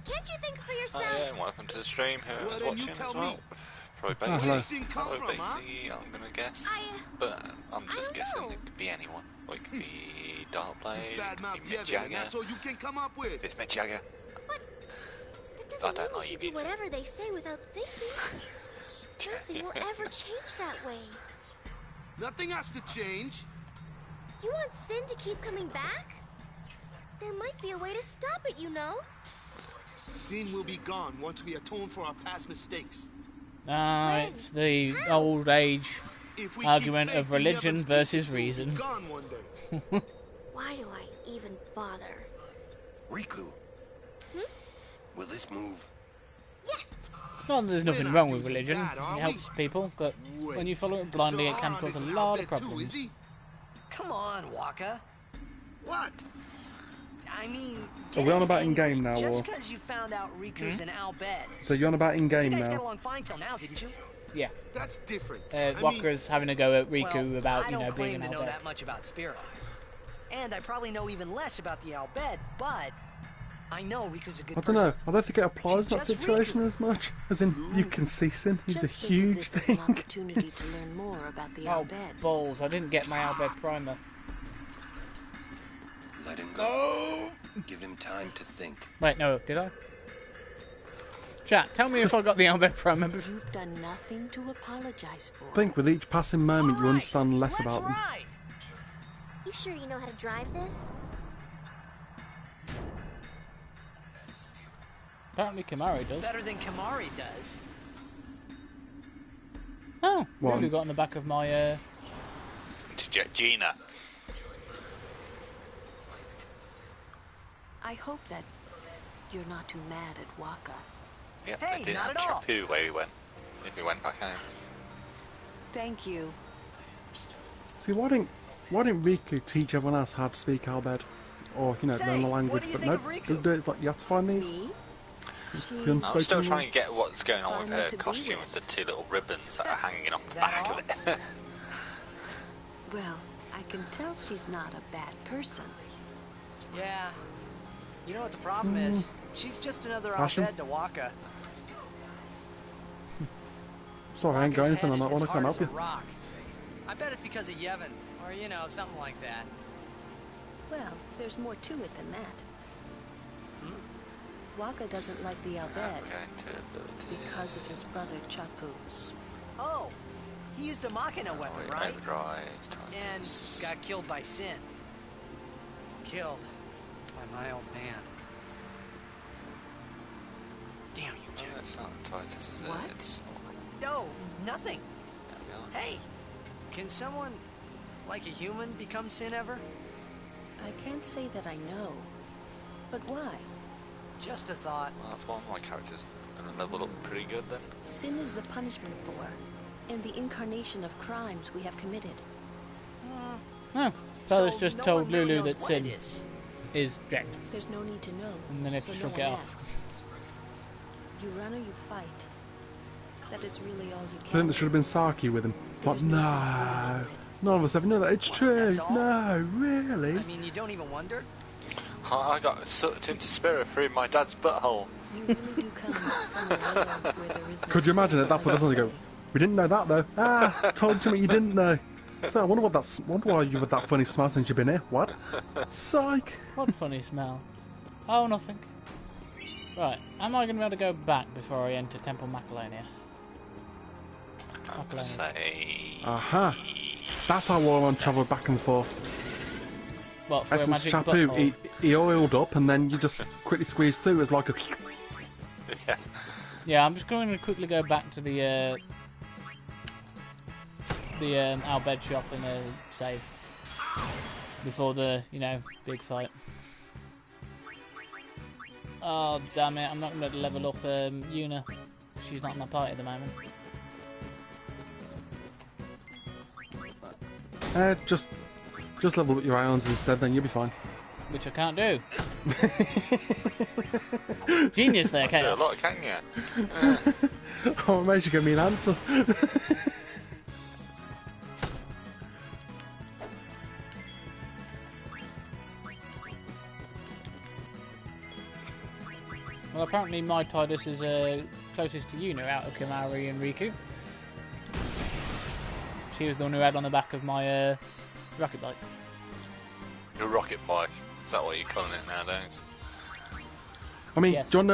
Can't you think for yourself? Oh yeah, and welcome to the stream. Whoever's watching as well. Probably hello. Basey, I'm gonna guess. But I'm just guessing it could be anyone. Or it could be Darkblade, it could be Mick Jagger. That's all you can come up with. If it's Mick Jagger. That doesn't mean you should do whatever they say without thinking. Nothing will ever change that way. Nothing has to change. You want Sin to keep coming back? There might be a way to stop it, you know? Sin will be gone once we atone for our past mistakes. It's the old age argument of religion versus reason. Why do I even bother? Riku, will this move? Yes! Not that there's nothing wrong with religion, it helps people, but when you follow it blindly it can cause a lot of problems. Come on, Waka. What? I mean, are we on about in-game now, just or? because you found out Riku's an Albed. So you're on about in-game you guys now? got along fine till now, didn't you? Yeah. That's different. Walker's having a go at Riku about, I you know, don't being claim an to know Albed. that much about Spira. And I probably know even less about the Albed, but I know Riku's a good person. I don't know. I don't think it applies in that situation as much. As in, you can see Sin. He's a huge thing. An opportunity to learn more about the Albed. Balls. I didn't get my Albed primer. Let him go. Give him time to think. Wait, no, did I? Chat, tell me if I got the Albed primer. You've done nothing to apologize for. I think with each passing moment you understand less about them. You sure you know how to drive this? Apparently Kamari does. Better than Kamari does. Oh, What? really got on the back of my, Gina. I hope that you're not too mad at Waka. Yep, Hey, they didn't not have at all. Chapu where he went. If he went back home. Thank you. See, why didn't Riku teach everyone else how to speak Albed? Or, you know, learn the language, but no, doesn't do it. It's like, you have to find these. I'm still trying to get what's going on with her costume with the two little ribbons that are hanging off the back of it. Well, I can tell she's not a bad person. Yeah. You know what the problem is? She's just another Fashion? Albed to Waka. Sorry, I ain't got Waka's anything head on that is one. I as can't hard help as you. a rock. I bet it's because of Yevon, or you know, something like that. Well, there's more to it than that. Waka doesn't like the Albed because of his brother Chapu. Oh, he used a Machina weapon, right? Overdrive, And got killed by Sin. Killed by my old man. Damn you, Jet. It's not Titus, is it? What? It's... No, nothing. Yeah, Hey, can someone, like a human, become Sin ever? I can't say that I know. But why? Just a thought. well, that's one of my characters. Gonna level up pretty good then. Sin is the punishment for, and the incarnation of crimes we have committed. Oh, so it's just no told one really Lulu knows that what Sin it is. is Jacked. There's no need to know. And then if so you no shrunk one it off. asks. You run or you fight. That is really all you I can. think there should have been Saki with him. Like, There's no sense no. believing it. None of us ever knew that. It's true. That's all? No, really? I mean, you don't even wonder? I got sucked into spirit through my dad's butthole. You really do come from a world where there is no Could you imagine it? That soul, doesn't like go. you say. We didn't know that though. Ah, told you something you didn't know. So I wonder what that's. Wonder why you've had that funny smell since you've been here. What? Psych. What funny smell? Oh, nothing. Right, am I going to be able to go back before I enter Temple Macalonia? I'm gonna say... Aha. That's how Warren travelled back and forth. What, for a Essence magic Chapu, butthole? he oiled up and then you just quickly squeezed through. It's like a. Yeah, I'm just going to quickly go back to the our bed shop and save before the big fight. Oh damn it! I'm not going to level up Yuna. She's not in my party at the moment. Just level up your ions instead, then you'll be fine. Which I can't do. Genius there, Do a Chaos. lot, can you? Oh, it makes you give me an answer. Well, apparently my Titus is closest to Yuna out of Kimari and Riku. She was the one who had on the back of my rocket bike. Your rocket bike. Is that what you're calling it nowadays? I mean, Yes. do you wanna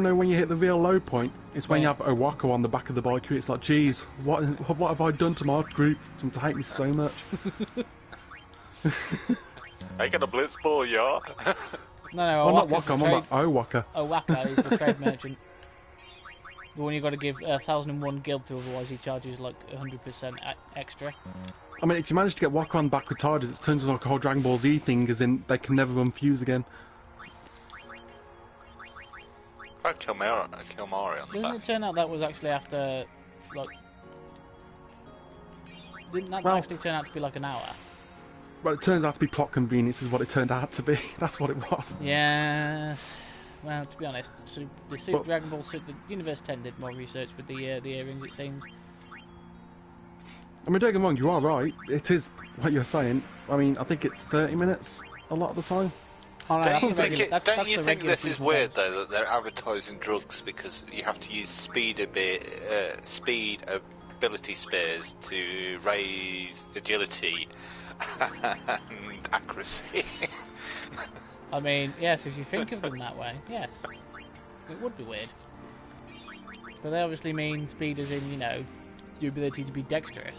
know when you hit the real low point? It's when you have Owako on the back of the bike. It's like, geez, what have I done to my group for them to hate me so much? I got a blitz ball, yeah. No, Oh, not Owaka's Waka, I'm the on trade... about Owaka. Owaka is the trade merchant. The one you got to give 1001 guild to, otherwise he charges like 100% extra. I mean, if you manage to get Waka on back with Tigers, it turns into like a whole Dragon Ball Z thing, as in they can never unfuse again. I'd kill Mari on the Doesn't back. it turn out that was actually after, like... Didn't that Well- actually turn out to be like an hour? But it turns out to be plot convenience, is what it turned out to be. That's what it was. Yeah. Well, to be honest, the Super But- Dragon Ball Super, the Universe 10 did more research with the earrings, it seems. I mean, don't get me wrong, you are right. It is what you're saying. I mean, I think it's 30 minutes a lot of the time. Oh, no, Don't you that's the think, regular- that's don't the you think regular this is season weird games. though that they're advertising drugs because you have to use speed ability spares to raise agility and accuracy. I mean, yes, if you think of them that way, yes. It would be weird. But they obviously mean speed as in, your ability to be dexterous.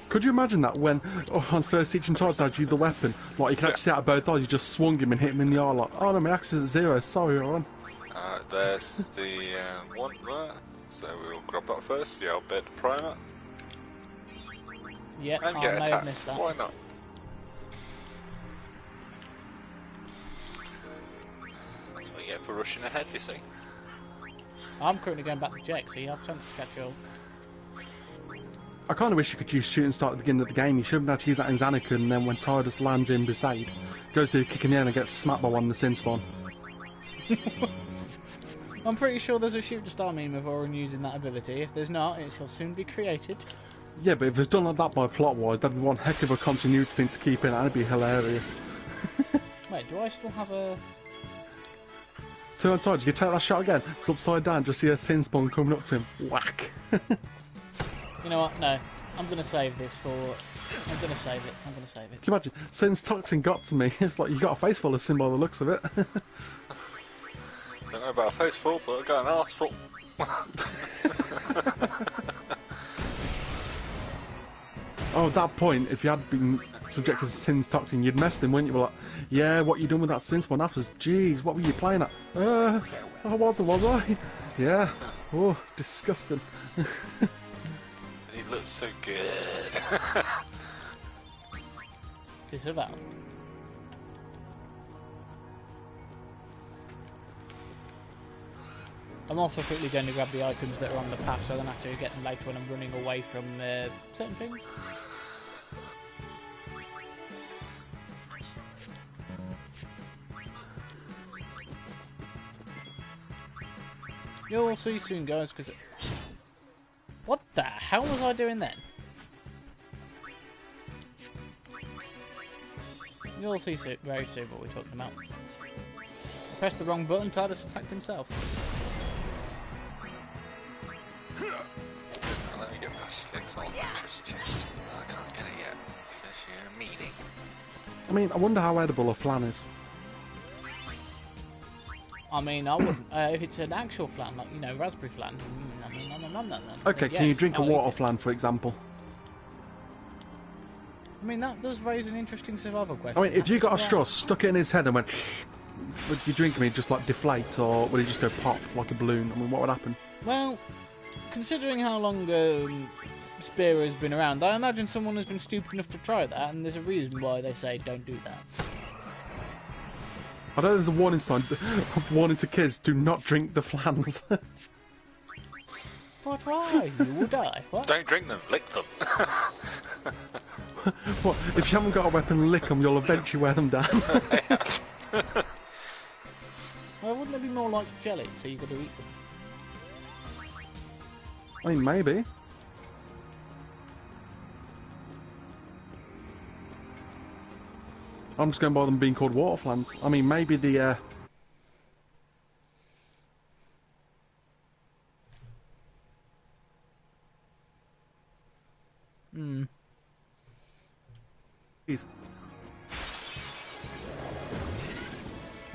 Could you imagine that when on first teaching Titus how to use the weapon, like you can actually see out of both eyes, you just swung him and hit him in the eye, like, oh no, my access is 0, sorry, you're on. There's the one there, so we'll grab that first, the old bed primer, Yeah, and I get may have attacked. missed that. Why not? That's what you get for rushing ahead, you see. I'm currently going back to Jack, so you have a chance to catch up. I kind of wish you could use shoot and start at the beginning of the game. You shouldn't have to use that in Xanarkand, and then when Titus lands in Besaid, goes to kick in the air and gets smacked by one in the Sin spawn. I'm pretty sure there's a shoot to start meme of Orin using that ability. If there's not, it shall soon be created. Yeah, but if it's done like that by plot-wise, that'd be one heck of a continuity thing to keep in. That'd be hilarious. Wait, do I still have a... Turn on Titus, you can take that shot again. It's upside down, just see a Sin spawn coming up to him. Whack. You know what? No. I'm going to save this for... I'm going to save it. I'm going to save it. Can you imagine? Sin's toxin got to me. It's like you got a face full of Sin by the looks of it. Don't know about a face full, but I got an arse full. Oh, at that point, if you had been subjected to Sin's toxin, you'd messed him, wouldn't you? Like, yeah, what you done with that Sin spawn afterwards? Jeez, what were you playing at? I wasn't, was I? Yeah. Oh, disgusting. But he looks so good. Disavow. I'm also quickly going to grab the items that are on the path so I don't have to get them later when I'm running away from certain things. You'll see soon, guys, because... What the hell was I doing then? You'll see very soon what we're talking about. I pressed the wrong button, Titus attacked himself. Let me get past Fix on just I can't get it yet. Because you're a meanie. I mean, I wonder how edible a flan is. I mean, I wouldn't. If it's an actual flan, like, you know, raspberry flan. Okay, yes, can you drink a I'll eat water it. flan, for example? I mean, that does raise an interesting survival question. I mean, if you got a straw, stuck it in his head and went, would you drink him, he'd just like deflate, or would he just go pop like a balloon? I mean, what would happen? Well, considering how long Spira has been around, I imagine someone has been stupid enough to try that, and there's a reason why they say don't do that. I know there's a warning sign, warning to kids, do not drink the flans. But why? You will die. What? Don't drink them, lick them. What? If you haven't got a weapon, lick them, you'll eventually wear them down. Well, wouldn't they be more like jelly, so you've got to eat them? I mean, maybe. I'm just going by them being called water flans. I mean, maybe the,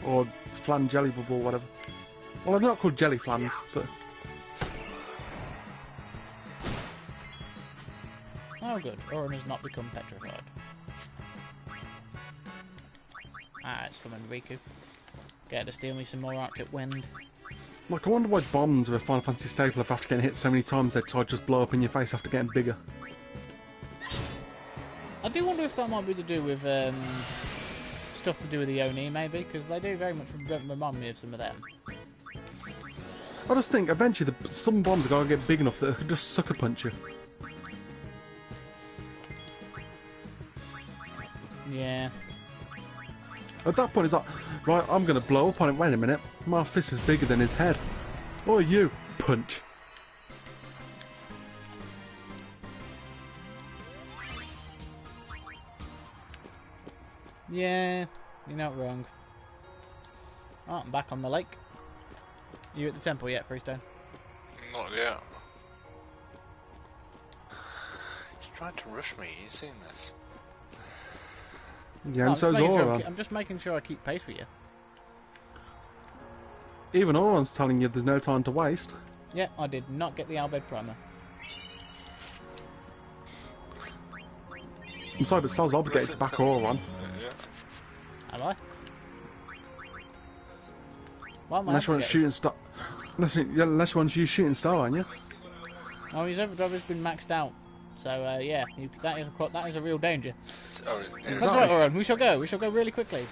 or flan jelly bubble, whatever. Well, they're not called jelly flans, so... Oh good, Orin has not become petrified. Ah, it's summoned Riku. Get to steal me some more Arctic Wind. Like, I wonder why bombs are a Final Fantasy staple if after getting hit so many times their tide just blow up in your face after getting bigger. I do wonder if that might be to do with stuff to do with the Oni, maybe, because they do very much remind me of some of them. I just think eventually some bombs are going to get big enough that they could just sucker punch you. Yeah. At that point, it's like, right, I'm going to blow up on it. Wait a minute, my fist is bigger than his head. Or you, punch. Yeah, you're not wrong. Oh, I'm back on the lake. You at the temple yet, Freestone? Not yet. He's trying to rush me, you seen this? Yeah, and so's Auron. I'm just making sure I keep pace with you. Even Auron's telling you there's no time to waste. Yeah, I did not get the Albed Primer. I'm sorry, but Sal's obligated to back Auron. Am I? Well, Unless you want to shoot and star. Unless you want to use shooting star, aren't you? Oh, his overdrive has been maxed out. So, yeah, that is a real danger. That's right, Auron. We shall go. We shall go really quickly.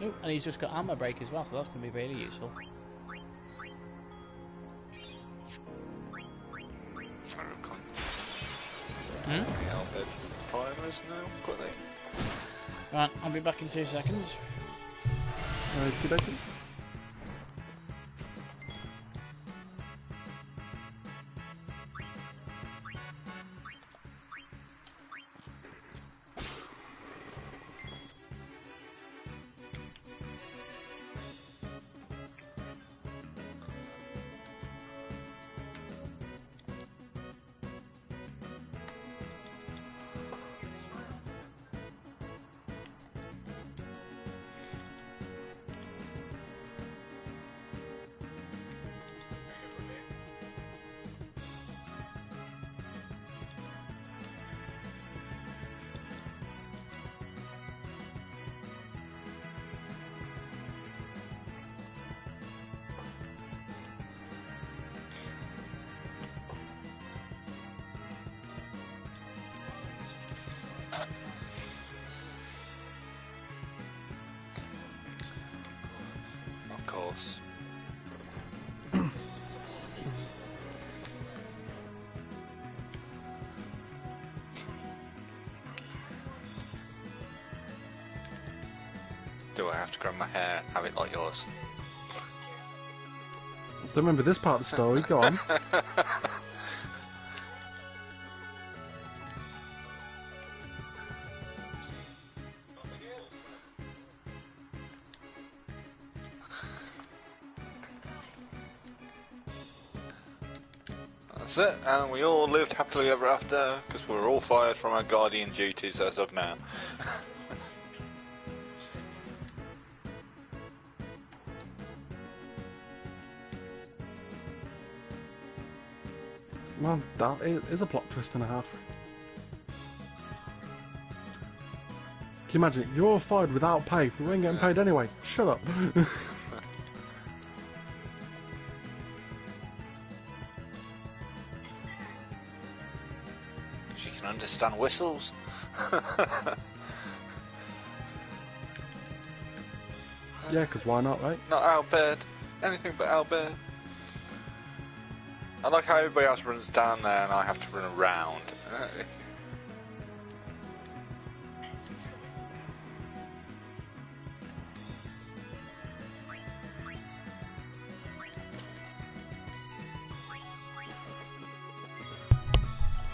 Oh, and he's just got armor break as well, so that's going to be really useful. Primers now, quickly. Right, I'll be back in 2 seconds. Okey-dokey. Do I have to grab my hair and have it like yours? Don't remember this part of the story. Go on. That's it, and we all lived happily ever after because we were all fired from our guardian duties as of now. Well, that is a plot twist and a half. Can you imagine? You're all fired without pay. We ain't getting paid anyway. Shut up. She can understand whistles. Yeah, because why not, right? Not Albert. Anything but Albert. I like how everybody else runs down there and I have to run around.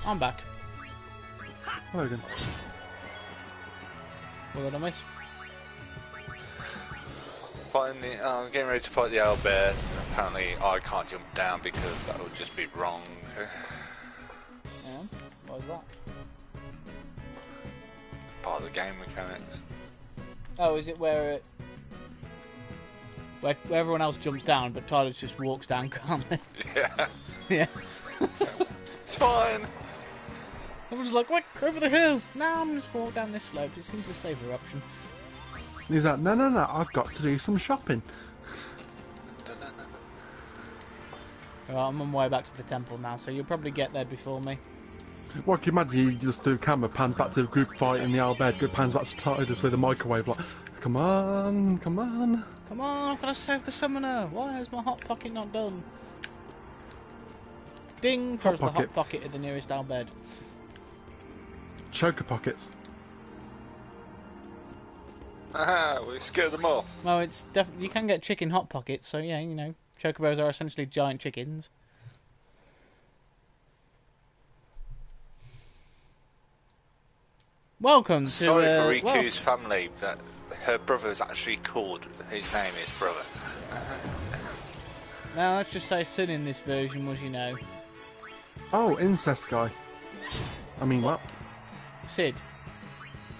I'm back. Hello again. What did I miss? Fighting the, I'm getting ready to fight the owlbear. Apparently I can't jump down because that would just be wrong. Yeah, what is that? Part of the game mechanics. Oh, is it where everyone else jumps down, but Tyler just walks down calmly? Yeah. Yeah. It's fine. Everyone's like, quick, over the hill! No, I'm just walk down this slope. It seems the safer option. He's like, no, I've got to do some shopping. Well, I'm on my way back to the temple now, so you'll probably get there before me. Well, can you imagine you just do camera pans back to the group fight in the Albert, good pans back to Titus with a microwave, like, come on. Come on, I've got to save the summoner. Why is my hot pocket not done? Ding! Throws the hot pocket at the nearest Albert. Choker pockets. Aha, we scared them off. Well, it's definitely you can get chicken hot pockets, so yeah, you know, chocobos are essentially giant chickens. Welcome to. Sorry for Riku's family. That her brother is actually called. His name is brother. Now let's just say Sin in this version was, you know. Oh, incest guy. I mean, what? Sid.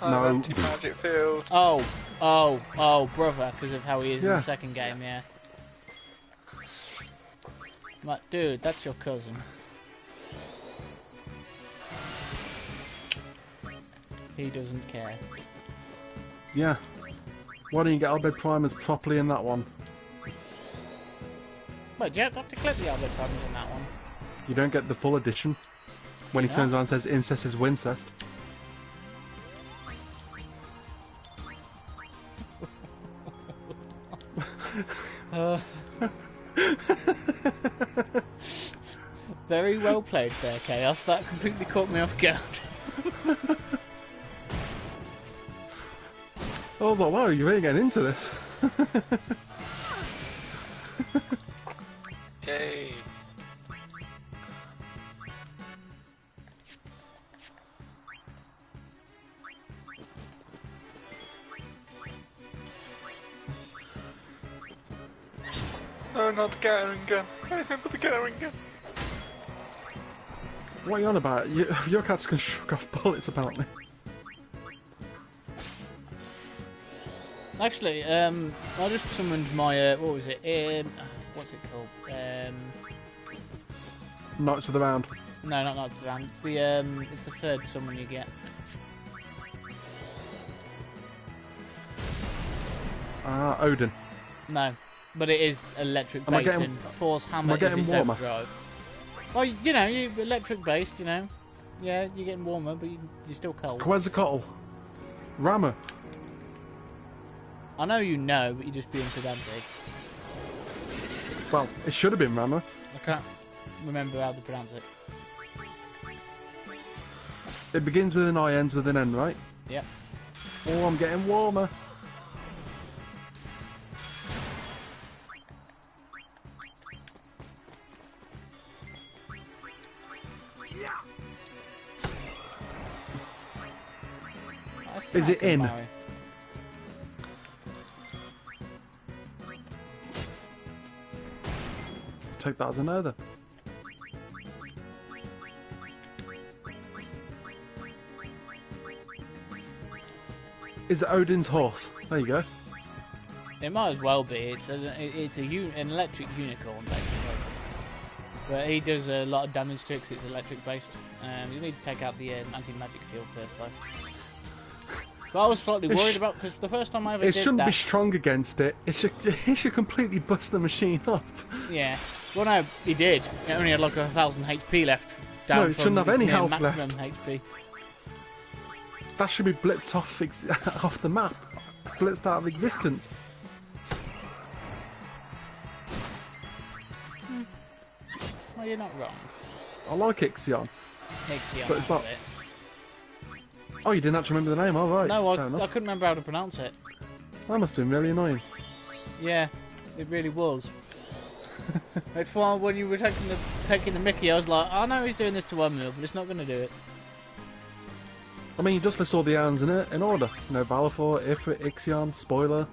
No. Empty magic field. Oh, brother, because of how he is in the second game, yeah. Like, dude, that's your cousin. He doesn't care. Yeah. Why don't you get Albert Primers properly in that one? Wait, do you have to clip the Albert Primers in that one? You don't get the full edition. When he turns around and says incest is wincest. Very well played there, Chaos. That completely caught me off guard. I was like, wow, you're really getting into this. Yay. No, not the Gatling gun. Anything but the Gatling gun. What are you on about? Your cats can shrug off bullets, apparently. Actually, I just summoned my, what was it? What's it called? Knights of the Round. No, not Knights of the Round. It's the third summon you get. Odin. No, but it is electric based and Force Hammer is its overdrive. Well, you know, you electric based, you know. Yeah, you're getting warmer, but you're still cold. Quetzalcoatl. Rammer. I know you know, but you're just being pedantic. Well, it should have been Rammer. I can't remember how to pronounce it. It begins with an I, ends with an N, right? Yep. Oh, I'm getting warmer. Is it in? Marry. Take that as a no then. Is it Odin's horse? There you go. It might as well be. It's an electric unicorn basically. But he does a lot of damage to it because it's electric based. You need to take out the anti-magic field first though. But I was slightly worried about because the first time I ever did that... It shouldn't be strong against it. It should completely bust the machine up. Yeah. Well, no, he did. It only had like 1,000 HP left. Down No, it shouldn't have any health maximum left. HP. That should be blipped off off the map. Blitzed out of existence. Well, you're not wrong. I like Ixion. Ixion, But it's not... Oh, you didn't actually remember the name? Oh, right. No, I Fair enough. couldn't remember how to pronounce it. That must have been really annoying. Yeah, it really was. It's why when you were taking the Mickey, I was like, I know he's doing this to 1 mil, but it's not going to do it. I mean, you just list all the irons in order. You know, Valifor, Ifrit, Ixion, Spoiler.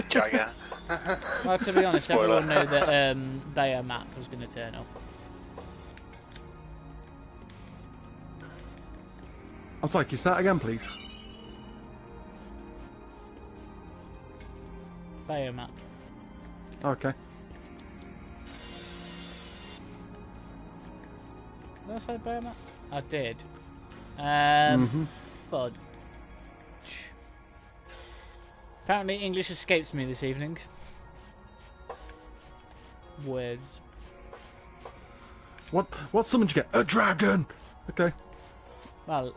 Jagger. Well, to be honest, everyone knew that Bayer Map was going to turn up. I'm sorry, can you say that again, please? Bayer Map. Okay. Did I say Bayer Map? I did. Fudge. Apparently English escapes me this evening. Words. What summon did you get? A dragon! Okay. Well,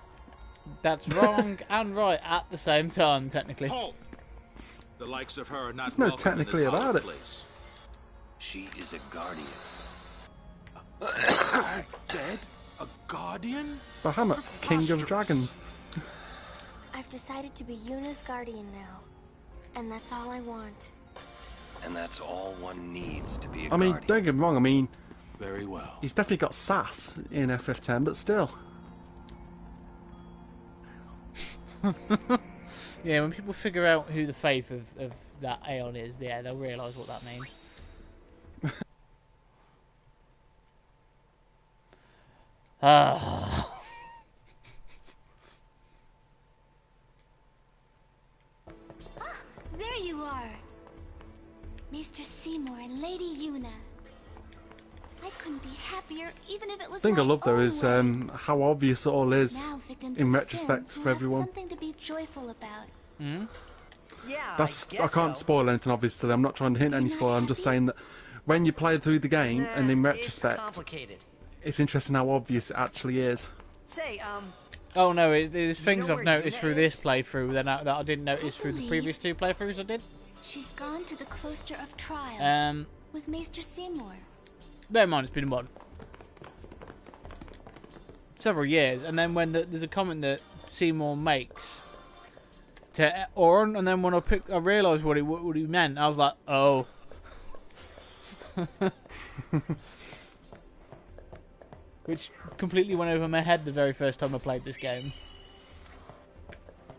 that's wrong and right at the same time, technically. Halt! The likes of her are not There's no welcome technically in this about it. place. She is a guardian. Dead? A guardian? Bahamut, king of dragons. I've decided to be Yuna's guardian now. And that's all I want. And that's all one needs to be a I mean, guardian. don't get me wrong, I mean... Very well. He's definitely got sass in FF10, but still. Yeah, when people figure out who the faith of that Aeon is, yeah, they'll realise what that means. Ah. There you are! Mr. Seymour and Lady Yuna. I couldn't be happier, even if it was The thing I my love though own is way. how obvious it all is Now, victims in of retrospect sin for will have everyone. something to be joyful about. Hmm? Yeah, I can't spoil anything obviously. I'm not trying to hint any spoiler. I'm just saying that when you play through the game and in retrospect, it's interesting how obvious it actually is. Say, Oh no, there's things I've noticed through this playthrough that I didn't notice through the previous 2 playthroughs I did. She's gone to the Cloister of Trials with Maester Seymour. Bear in mind, it's been several years, and then when there's a comment that Seymour makes to Oren, and then when I realised what he meant, I was like, oh. Which completely went over my head the very first time I played this game.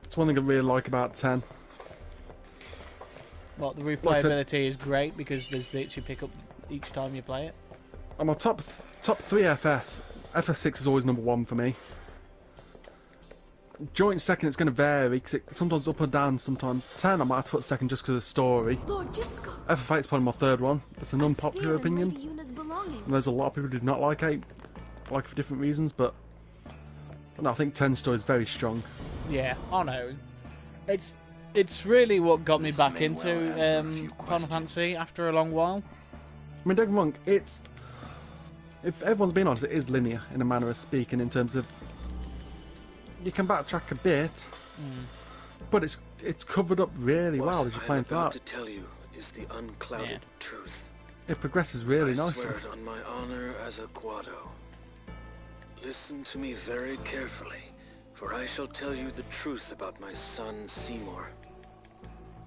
It's one thing I really like about 10. Well, the replayability is great because there's bits you pick up each time you play it. On my top 3 FFs, FF6 is always number 1 for me. Joint second, it's going to vary because it sometimes up or down. Sometimes 10, I might have to put second just because of the story. Lord Driscoll. FF8 is probably my third one. It's an unpopular opinion. And there's a lot of people who did not like 8, like for different reasons, but no, I think 10's story is very strong. Yeah, I know. It's really what got me back into Final Fantasy after a long while. I mean, don't get me wrong, if everyone's being honest, it is linear in a manner of speaking in terms of you can backtrack a bit, but it's covered up really well as you're playing through What that. I'm about to tell you is the unclouded truth. It progresses really I nicely. swear it on my honor as a Guado. Listen to me very carefully, for I shall tell you the truth about my son Seymour.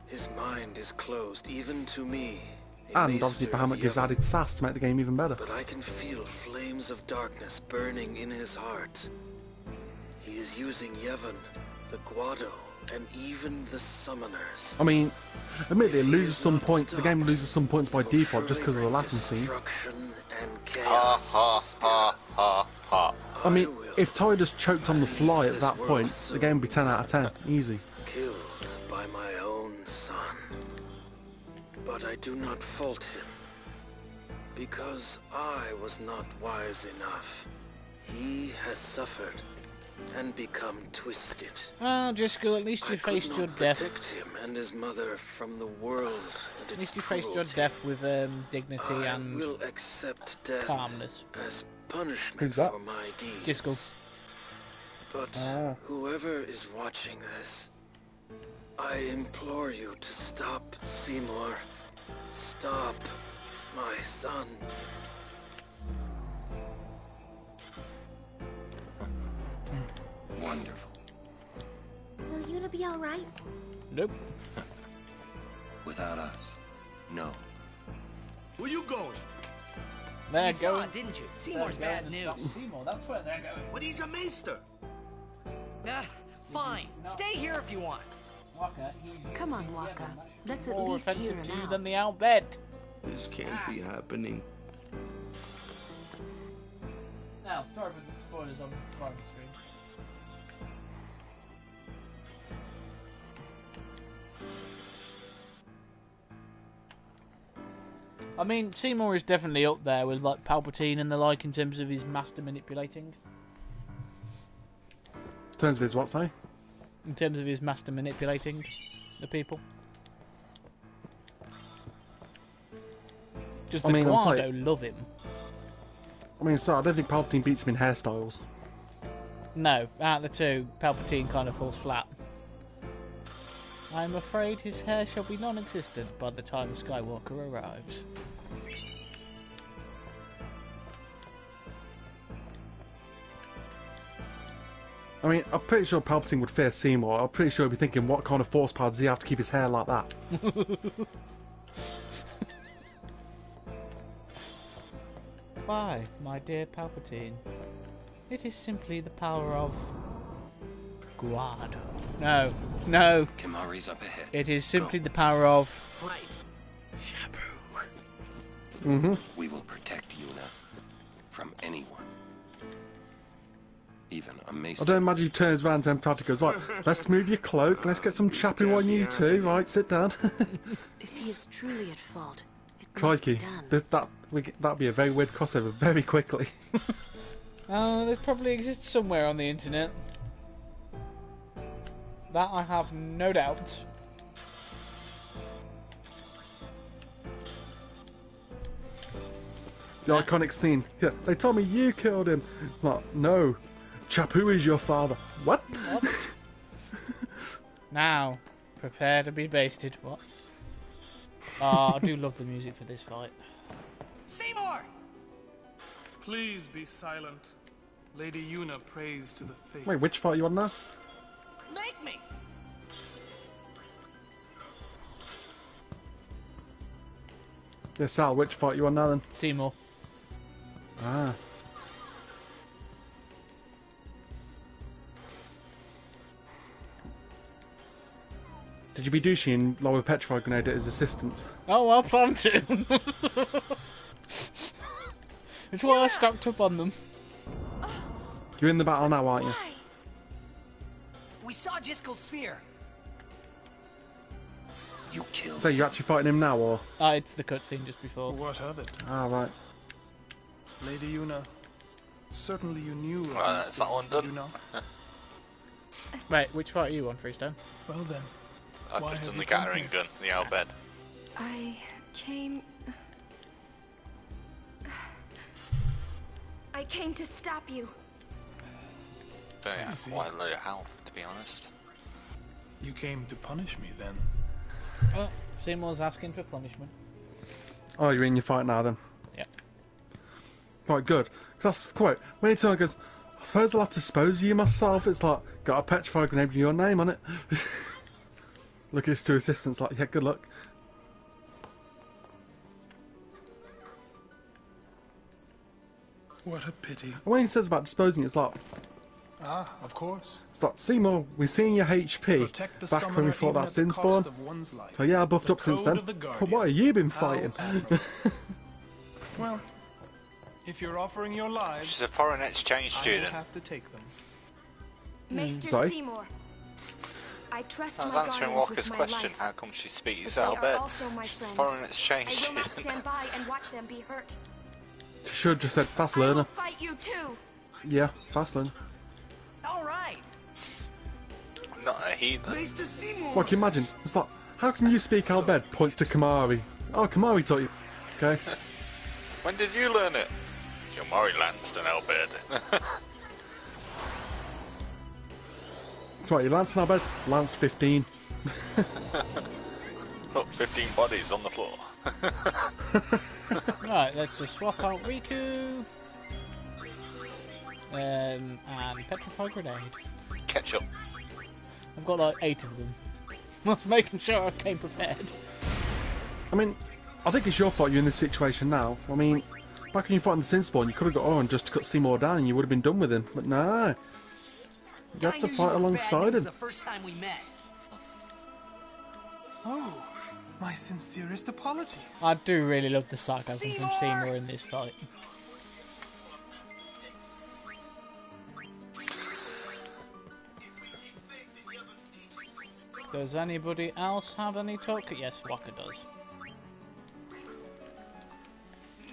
His mind is closed even to me, And obviously Bahamut gives added sass to make the game even better. But I can feel flames of darkness burning in his heart. He is using Yevon, the Guado, and even the summoners. I mean, admittedly, it loses some points. The game loses some points by default just because of the laughing scene. Ha ha ha ha ha. I mean, if Ty just choked on the fly at that point, the game would be 10 out of 10, easy. Killed by my own son. But I do not fault him, because I was not wise enough. He has suffered and become twisted. Well, Driscoll, at least you faced your death. Protect him and his mother from the world and At least you its faced your cruelty. death with dignity I and will accept death calmness. as punishment Who's that? for my deeds. Driscoll. But whoever is watching this, I implore you to stop Seymour. Stop my son. Wonderful. Will Yuna be alright? Nope. Without us, no. Where you going? They're You saw going. it, didn't you? Seymour's They're bad going to stop news. Seymour. That's where they're going. But he's a maester. Fine. Stay here if you want. Waka, he's Come on, Waka. Let's at more least hear offensive him to you out. than the outbed. This can't be happening. Now, sorry for the spoilers on private stream. I mean, Seymour is definitely up there with like Palpatine and the like in terms of his master manipulating. In terms of his what, say? In terms of his master manipulating the people. Just the Guado love him. I mean, sorry, I don't think Palpatine beats him in hairstyles. No, out of the two, Palpatine kind of falls flat. I'm afraid his hair shall be non-existent by the time Skywalker arrives. I mean, I'm pretty sure Palpatine would fear Seymour. I'm pretty sure he'd be thinking, what kind of force power does he have to keep his hair like that? Why, my dear Palpatine? It is simply the power of Guado. No, no. Kimari's up ahead. It is simply the power of Right. Mm-hmm. We will protect Yuna from anyone. Even a I maester. don't imagine he turns around to Emphatic and goes, right, let's move your cloak, let's get some chappy on you too, right, sit down. If he is truly at fault, it must be Crikey, done. that'd be a very weird crossover very quickly. Oh, this probably exists somewhere on the internet. That I have no doubt. The iconic scene. Yeah, they told me you killed him. It's not, no. Chapu is your father. What? Now, prepare to be basted. What? Oh, I do love the music for this fight. Seymour! Please be silent. Lady Yuna prays to the faith. Wait, which fight are you on now? Make me! Yeah, Sal, which fight are you on now then? Seymour. Ah. Did you be douchey and lower petrified grenade at his assistant? Oh, well, plan to. It's why I stocked up on them. You're in the battle now, aren't you? We saw Jiskel's sphere. You killed So you're actually fighting him now, or? It's the cutscene just before. What of it? Ah, right. Lady Yuna, certainly you knew. of Well, these that's that one things, did done. you not? Wait, which fight are you on, Freestone? Well then. I've Why just have done the you come gathering here? gun, the outbed. I came... I came to stop you. Don't I have see. quite a load of health, to be honest. You came to punish me then. Oh, Seymour's asking for punishment. Oh, you're in your fight now then? Yeah. Right, good. 'Cause that's quite. When he turns goes, I suppose I'll have to dispose of you myself. It's like, got a petrified grenade with your name on it. Look at his two assistants like, yeah, good luck. What a pity. And when he says about disposing, it's like, Ah, of course. it's like, Seymour, we've seen your HP Protect the back when we summoner fought even that at the sin cost spawn. of one's life. So yeah, I buffed The up since code then. of the But Guardian. what have you been How fighting? admirable. Well, if you're offering your lives, She's a foreign exchange I will student. have to take them. Maester Sorry? Seymour, I trust I was my answering guardians Walker's with my question. life. How come she speaks But they out of are bed? also my friends. Foreign exchange I will not student. stand by and watch them be hurt. She should have just said fast I will learner. fight you too. Yeah, fast learner. All right. Not a heathen. Maester Seymour! Well, can you imagine? It's like, how can you speak Albed? Points to Kamari. Oh, Kamari taught you. Okay. When did you learn it? Kamari Lanston Albed. Right, you lanced an Albed, lanced 15. Look, 15 bodies on the floor. Right, let's just swap out Riku. And Petrified Grenade. Ketchup. I've got like 8 of them. I was making sure I came prepared. I mean, I think it's your fault you're in this situation now. I mean, back when you fought in the Sin Spawn, you could have got on just to cut Seymour down and you would have been done with him. But no. You have to fight alongside him. The first time we met. Oh, my sincerest apologies. I do really love the sarcasm from Seymour in this fight. Does anybody else have any talk? Yes, Walker does.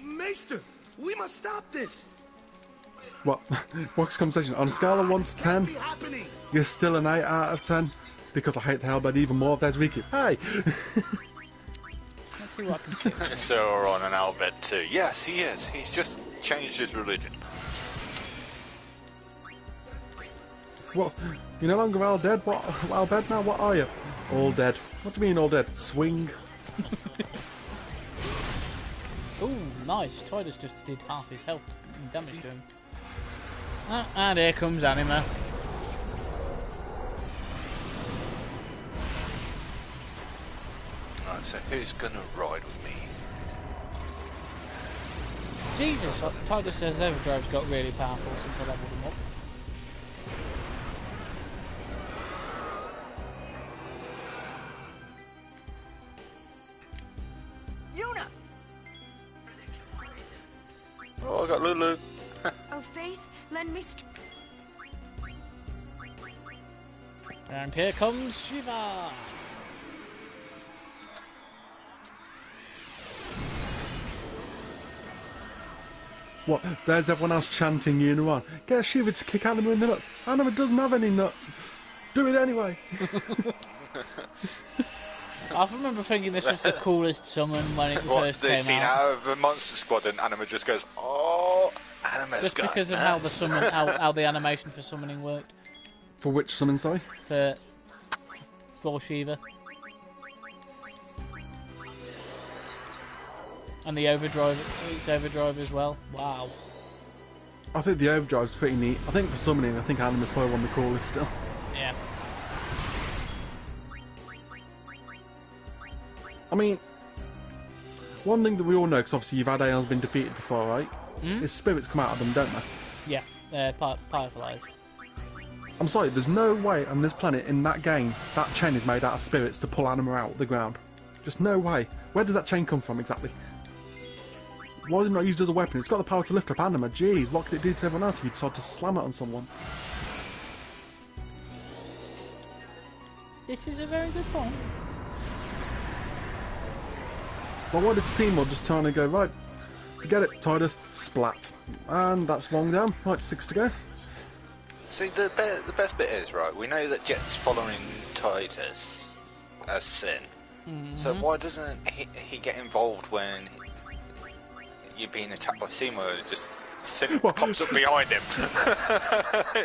Maester, we must stop this. What? What's the conversation? On a scale of 1 to 10, Be happening. you're still an 8 out of 10. Because I hate the Hellbed even more. There's Riku. Hey! Let's see what I can see. So we're on an Albed too. Yes, he is. He's just changed his religion. What? You're no longer all dead? What? All dead now? What are you? All dead. What do you mean all dead? Swing. Ooh, nice. Tidus just did half his health damage to him. Ah, and here comes Anima. Right, so who's gonna ride with me? Jesus, Tidus says Everdrive's got really powerful since I leveled him up. Yuna! Oh, I got Lulu. Oh, Faith, lend me And here comes Shiva! What? There's everyone else chanting Yuna on. Get Shiva to kick Anima in the nuts. Anima doesn't have any nuts. Do it anyway. I remember thinking this was the coolest summon when it What, first they came seen out. out of the Monster Squad and Anima just goes, oh, Anima's Just got because of nuts. how the animation for summoning worked. For which summon, sorry? For Shiva. And the overdrive, it's overdrive as well. Wow. I think the overdrive's pretty neat. I think for summoning, I think Anima's probably one of the coolest still. Yeah. I mean, one thing that we all know, because obviously you've had Aeon's been defeated before, right? Hmm? Is spirits come out of them, don't they? Yeah, Fireflies. I'm sorry, there's no way on this planet, in that game, that chain is made out of spirits to pull Anima out of the ground. Just no way. Where does that chain come from, exactly? Why is it not used as a weapon? It's got the power to lift up Anima. Jeez, what could it do to everyone else if you decide to slam it on someone? This is a very good point. But what did Seymour just turn and go, right, forget it, Tidus, splat. And that's one down. Right, 6 to go. See, the best bit is, right, we know that Jet's following Titus as Sin. So why doesn't he get involved when you're being attacked by Seymour? Just Sin pops up behind him.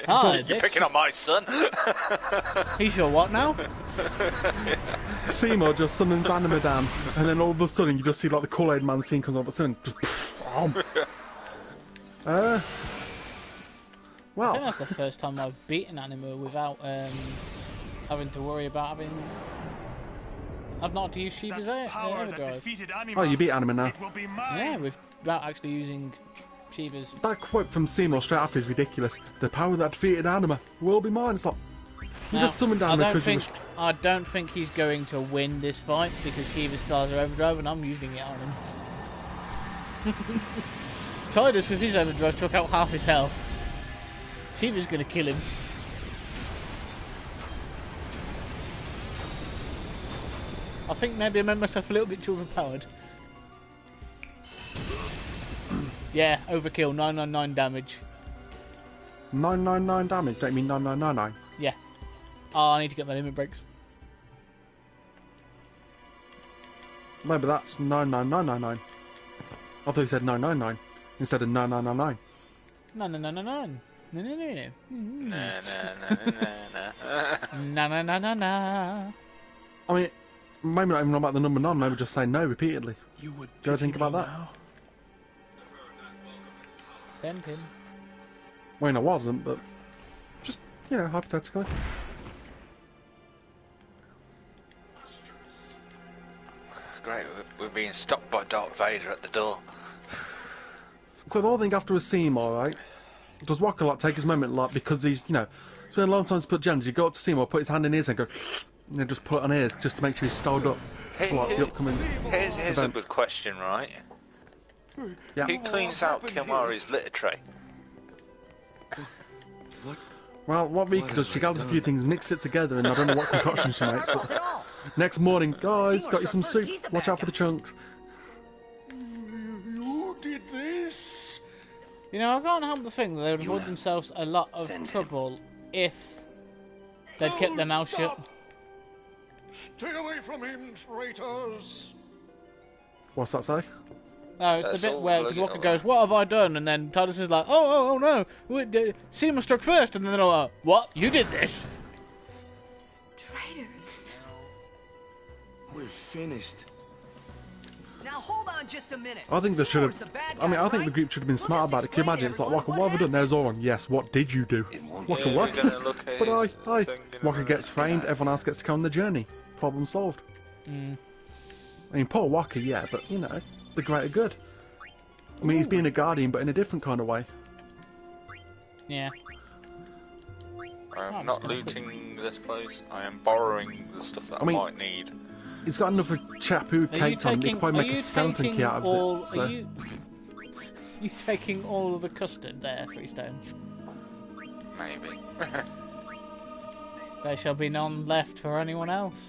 Hi, You're bitch. picking on my son. He's your what now? Seymour just summons Anima down, and then all of a sudden you just see like the Kool-Aid Man scene comes on, but sudden just I well, think that's the first time I've beaten Anima without having to worry about having. I've not had to use Shiva's Power that overdrive. defeated Anima. oh, you beat Anima now. It will be mine. Yeah, without actually using Shiva's... That quote from Seymour straight after is ridiculous. The power that defeated Anima will be mine. It's like, you just summoned Anima because I don't think he's going to win this fight because Shiva stars are overdrive and I'm using it on him. Tidus with his overdrive took out half his health. Shiva's going to kill him. I think maybe I made myself a little bit too overpowered. Yeah, overkill, 999 damage. 999 damage? Don't you mean 9999? Yeah. Oh, I need to get my limit breaks. No, but that's 99999. I thought you said 999 instead of 9999. No. No. I mean, maybe not even about the number 9, maybe just say no repeatedly. You would Do you ever think about that? now? Send him. I mean, I wasn't, but just, you know, hypothetically. Great, we're being stopped by Darth Vader at the door. So the whole thing after was Seymour, right? Does Walker like take his moment, like, because he's, you know, it's been a long time to put genders. You go up to Seymour, put his hand in his and go, and then just put it on his just to make sure he's styled up for like the upcoming. Here's a good question, right? Yeah. Who cleans out Kilmari's litter tray? Well, what Rika does, she gathers a few things, mixes it together, and I don't know what concoction she makes, but next morning, guys, got you some soup, watch out for the chunks. You did this? You know, I can't help but think that they would avoid themselves a lot of trouble if they'd kept their mouth shut. Stay away from him, traitors! What's that say? No, it's the bit where Walker goes, "What have I done?" And then Tidus is like, "Oh no, Seymour struck first," and then they're like, "What? You did this?" Traitors. We're finished. Now hold on just a minute. I think they should have. I mean, I think the group should have been smart about it. Can you imagine? It's like, Walker, what have I done? There's Zoran. Yes, what did you do? Walker, what? But I. Walker gets framed, everyone else gets to go on the journey. Problem solved. I mean, poor Walker, yeah, but, you know, the greater good. I mean, he's being a guardian, but in a different kind of way. Yeah. I'm not looting this place. I am borrowing the stuff that I might need. He's got another chap who caked on. He could probably make a skeleton key out of it. So. Are you taking all of the custard there, Freestone? Maybe. There shall be none left for anyone else.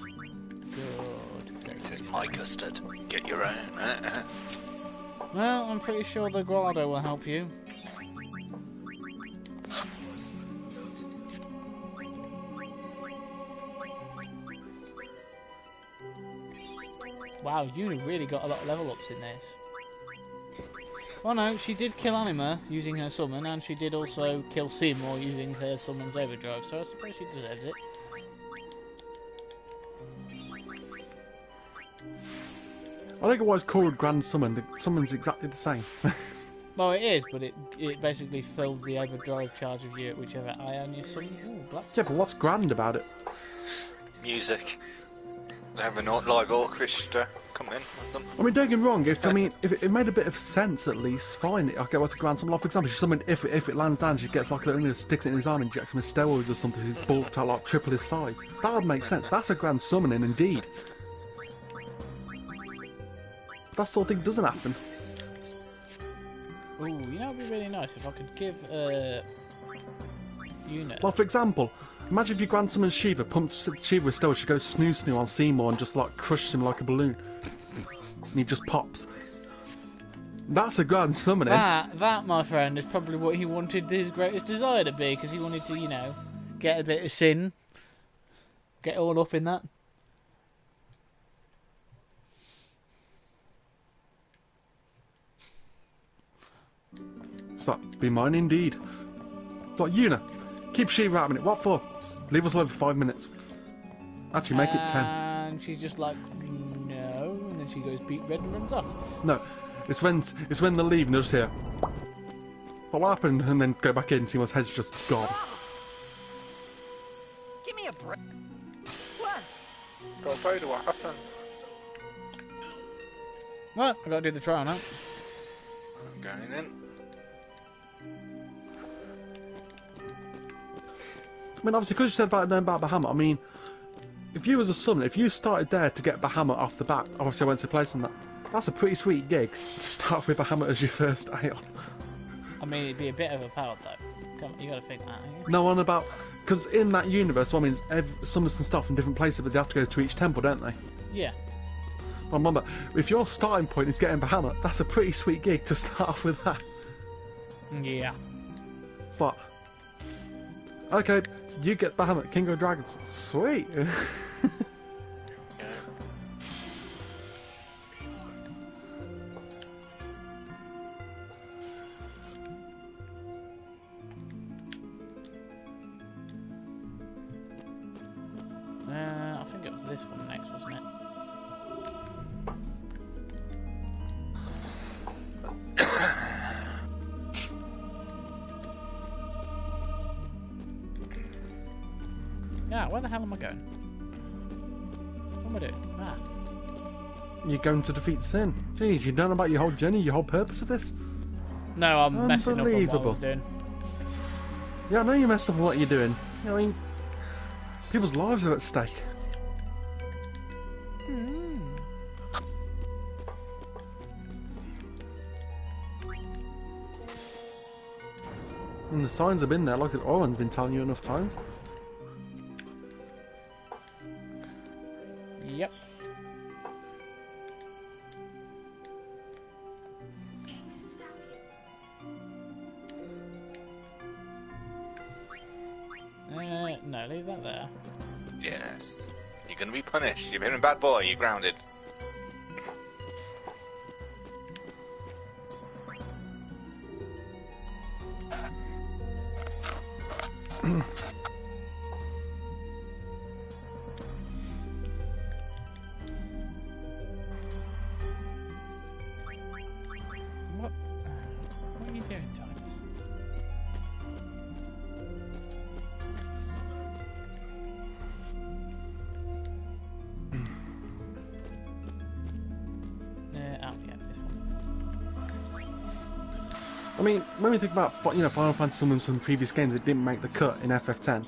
Good. It is my custard. Get your own. Well, I'm pretty sure the Grotto will help you. Wow, you really got a lot of level ups in this. Well, no, she did kill Anima using her summon, and she did also kill Seymour using her summon's overdrive, so I suppose she deserves it. I think it was called Grand Summon. The summon's exactly the same. Well, it is, but it basically fills the overdrive charge of you at whichever ion you summon. Ooh, black. Yeah, but what's grand about it? Music. They have a live orchestra come in with them. I mean, don't get me wrong. If it made a bit of sense, at least, fine. Okay, what's a grand summon? Like, for example, she summoned if it lands down, she gets like a little sticks it in his arm and injects him with steroids or something. He's bulked out like triple his size. That would make sense. That's a grand summoning indeed. But that sort of thing doesn't happen. Ooh, you know, it'd be really nice if I could give unit. Well, for example, imagine if you grand summon Shiva, pumped Shiva with steroids, she goes snoo on Seymour and just like crushes him like a balloon. And he just pops. That's a grand summoning. That, my friend, is probably what he wanted his greatest desire to be, because he wanted to, you know, get a bit of sin. Get all up in that. It's like, be mine indeed. It's like, Una, keep Shiva out a minute. What for? Leave us alone for 5 minutes. Actually, make it 10. And she's just like, no, and then she goes beat red and runs off. No, it's when they leave and they're just here. But what happened? And then go back in and see my head's just gone. Give me a break. What? Darth Vader, what happened? Well, I gotta do the trial now. I'm going in. I mean, obviously, because you said about knowing about Bahamut, I mean, if you was a summoner, if you started there to get Bahamut off the bat, obviously I went to place on that, that's a pretty sweet gig to start with Bahamut as your first Aeon. I mean, it'd be a bit of a power though. Come on, you gotta think that. No, on about... Because in that universe, well, I mean, summons can start from different places, but they have to go to each temple, don't they? Yeah. But remember, if your starting point is getting Bahamut, that's a pretty sweet gig to start off with that. Yeah. It's like... Okay, you get Bahamut, King of Dragons. Sweet! I think it was this one next, wasn't it? Yeah, where the hell am I going? What am I doing? Ah. You're going to defeat sin. Jeez, you don't know about your whole journey, your whole purpose of this? No, I'm messing up on what I was doing. Yeah, I know you messed up on what you're doing. I mean, people's lives are at stake. And the signs have been there, like Oren's been telling you enough times. Yep. No, leave that there. Yes. You're gonna be punished. You've been a bad boy. You're grounded. What are you doing, Titus? Yeah, this one. I mean, when we think about, you know, Final Fantasy summons from previous games that didn't make the cut in FF10,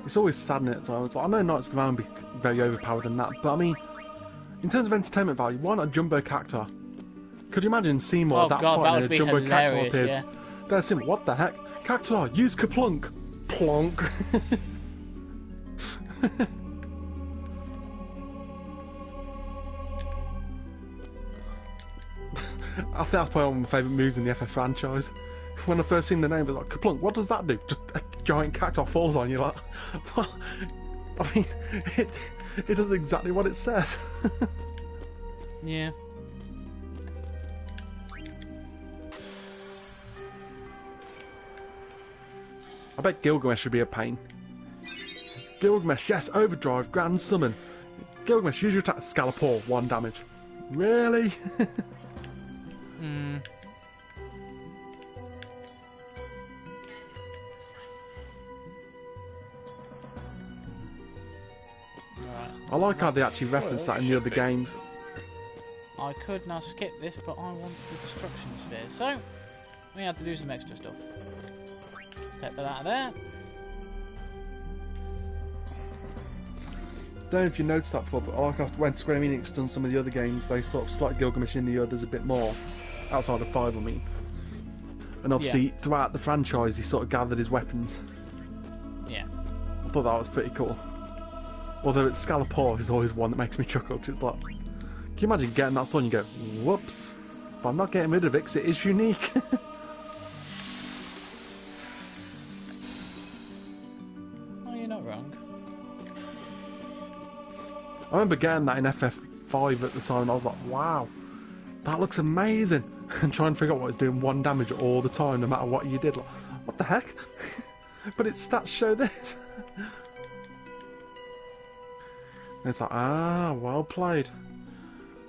it's always saddening at times. Like, I know Knights of the Round would be very overpowered in that, but I mean, in terms of entertainment value, why not Jumbo Cactuar? Could you imagine Seymour that fight and a Jumbo Cactuar appears? Yeah. There's Seymour, what the heck? Cactuar, use Kaplunk! Plonk! I think that's probably one of my favourite moves in the FF franchise. When I first seen the name, I was like, Kaplunk, what does that do? Just a giant cactuar falls on you, like... Well, I mean, it does exactly what it says. Yeah. I bet Gilgamesh should be a pain. Gilgamesh, yes, overdrive, grand summon. Gilgamesh, use your attack, Scalapor, 1 damage. Really? Right. I like how they actually reference that in the other games. I could now skip this, but I want the destruction sphere, so we have to do some extra stuff. Let's take that out of there. Don't know if you noticed that before, but I like how when Square Enix done some of the other games, they sort of slot Gilgamesh in the others a bit more. Outside of 5, I mean. And obviously, throughout the franchise, he sort of gathered his weapons. Yeah. I thought that was pretty cool. Although it's Scalapor is always one that makes me chuckle, because it's like... Can you imagine getting that sword and you go, whoops, but I'm not getting rid of it because it is unique. Oh, you're not wrong. I remember getting that in FF5 at the time and I was like, wow, that looks amazing. And trying to figure out what it's doing 1 damage all the time no matter what you did. Like, what the heck? But its stats show this. And it's like, ah, well played.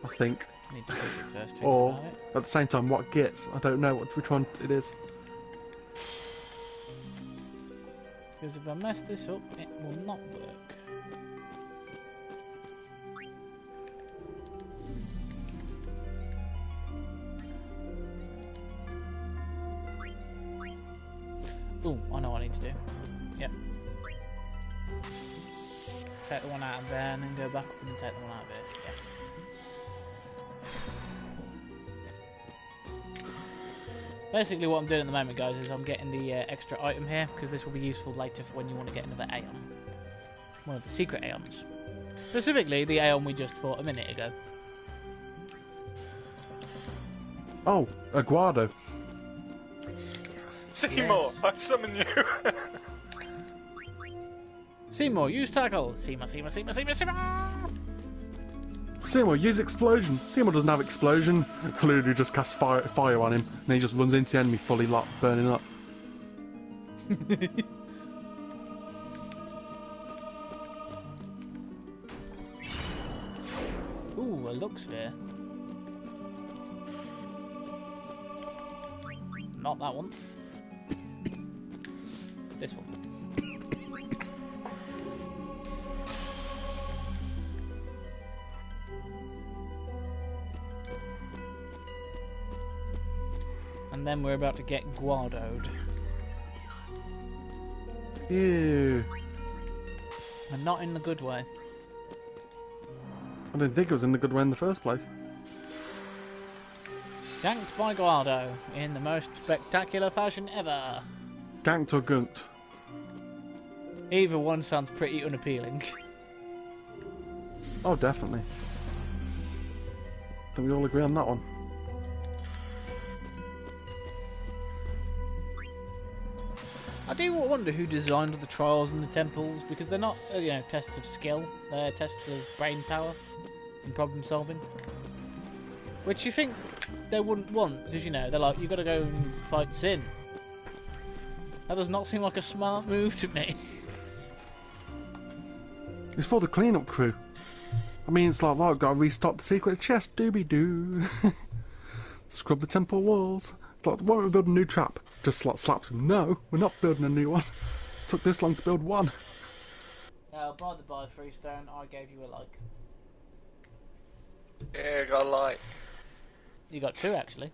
I think. Need to take it first, or, at the same time, what gets? I don't know which one it is. Because if I mess this up, it will not work. Ooh, I know what I need to do. Yep. Take the one out of there and then go back up and take the one out of here. Yeah. Basically what I'm doing at the moment, guys, is I'm getting the extra item here, because this will be useful later for when you want to get another Aeon. One of the secret Aeons. Specifically, the Aeon we just fought a minute ago. Oh, Aguado. Seymour, yes. I summon you. Seymour, use tackle. Seymour. Seymour, use explosion. Seymour doesn't have explosion. Lulu just casts fire on him, and he just runs into the enemy fully locked, burning up. Ooh, a look sphere. Not that one. This one. And then we're about to get Guadoed. Ew. And not in the good way. I didn't think it was in the good way in the first place. Ganked by Guado in the most spectacular fashion ever. Ganked or gunked? Either one sounds pretty unappealing. Oh, definitely. I think we all agree on that one. I do wonder who designed the trials and the temples, because they're not, tests of skill. They're tests of brain power and problem solving. Which you think they wouldn't want, because, they're like, you've got to go and fight Sin. That does not seem like a smart move to me. It's for the cleanup crew. I mean, it's like, well, I've got to restock the secret chest, doobie-doo. Scrub the temple walls. It's like, why don't we build a new trap? Just like slaps him. No, we're not building a new one. It took this long to build one. By the by, Freestone, I gave you a like. Yeah, I got a like. You got 2, actually.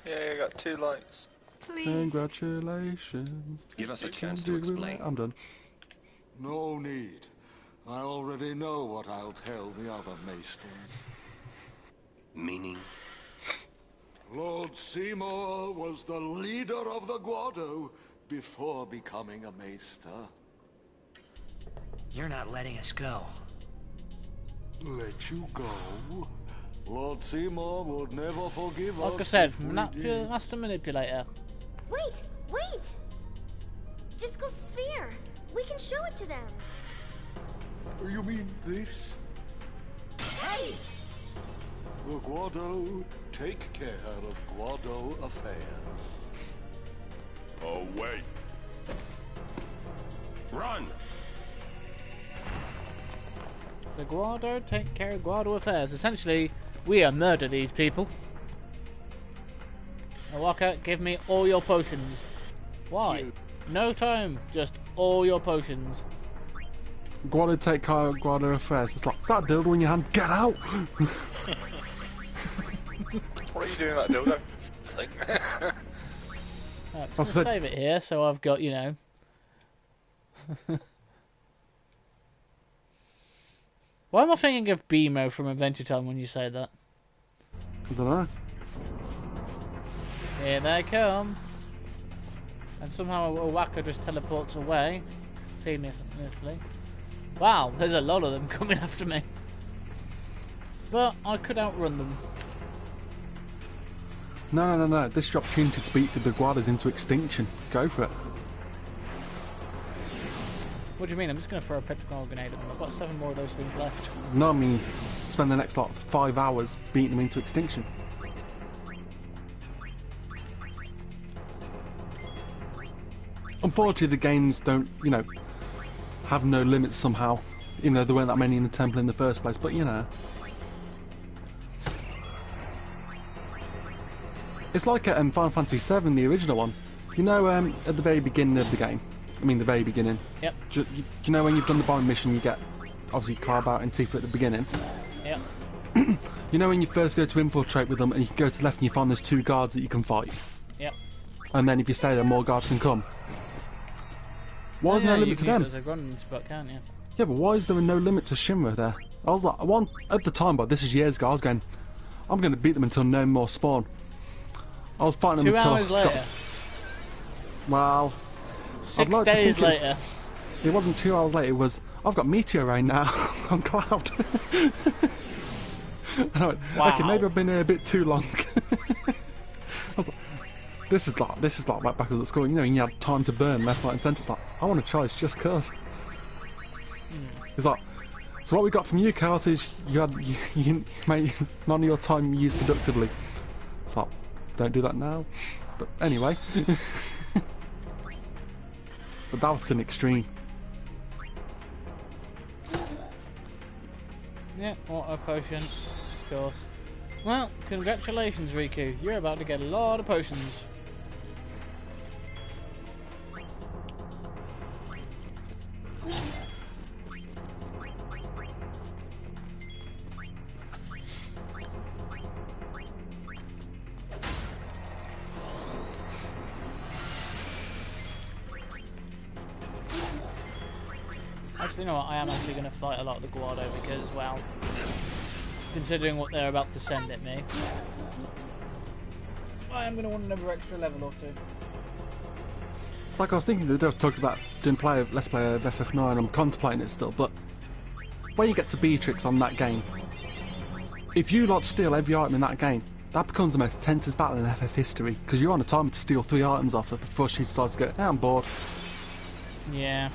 Yeah, I got 2 likes. Please. Congratulations. Give us a chance to explain. I'm done. No need. I already know what I'll tell the other Maesters. Meaning? Lord Seymour was the leader of the Guado before becoming a Maester. You're not letting us go. Let you go? Lord Seymour would never forgive us. Like I said, Master Manipulator. Wait! Jiskel's sphere! We can show it to them! You mean this? Hey! The Guado take care of Guado affairs. Oh, wait. Run! The Guado take care of Guado affairs. Essentially, we murder these people. Now, Walker, give me all your potions. Why? No time, just all your potions. Guado take care of Guado affairs. It's like, is that dildo in your hand? Get out! What are you doing with that dildo? Right, I'm going to save it here, so I've got, Why am I thinking of BMO from Adventure Time when you say that? I don't know. Here they come. And somehow a whacker just teleports away. Seamlessly. Wow, there's a lot of them coming after me. But I could outrun them. No. This is your opportunity to beat the Guadas into extinction. Go for it. What do you mean? I'm just going to throw a petrichor grenade at them. I've got 7 more of those things left. No, I mean, spend the next 5 hours beating them into extinction. Unfortunately, the games don't, have no limits somehow. Even though there weren't that many in the temple in the first place, but It's like at Final Fantasy VII, the original one. At the very beginning of the game. I mean, the very beginning. Yep. You know when you've done the bomb mission, you get, obviously, Carbout and Tifa at the beginning? Yep. You know when you first go to infiltrate with them, and you can go to the left and you find there's 2 guards that you can fight? Yep. And then if you stay there, more guards can come? Why is there no limit to them? As a grinding spot, can't you? Yeah, but why is there no limit to Shinra there? I was like, at the time, but this is years ago, I was going, I'm going to beat them until no more spawn. I was fighting them 2 until hours later. Well, 6 days later. It wasn't 2 hours later, it was, I've got Meteor Rain now on Cloud. And I went, wow. Okay, maybe I've been here a bit too long. I was like, this is like right back at school, you know, you had time to burn left, right and centre. It's like, I want to try this just cause. It's like, so what we got from you, Carlos, is you made none of your time used productively. It's like, don't do that now. But anyway. But that was an extreme. Yeah, water potion, of course. Well, congratulations, Riku. You're about to get a lot of potions. Actually, you know what? I am actually going to fight a lot of the Guado because, well, considering what they're about to send at me, I am going to want another extra level or two. Like I was thinking, they talked about doing let's play of FF9. I'm contemplating it still, but when you get to Beatrix on that game, if you like steal every item in that game, that becomes the most tensest battle in FF history because you're on a timer to steal 3 items off her before she decides to go, I'm bored. Yeah.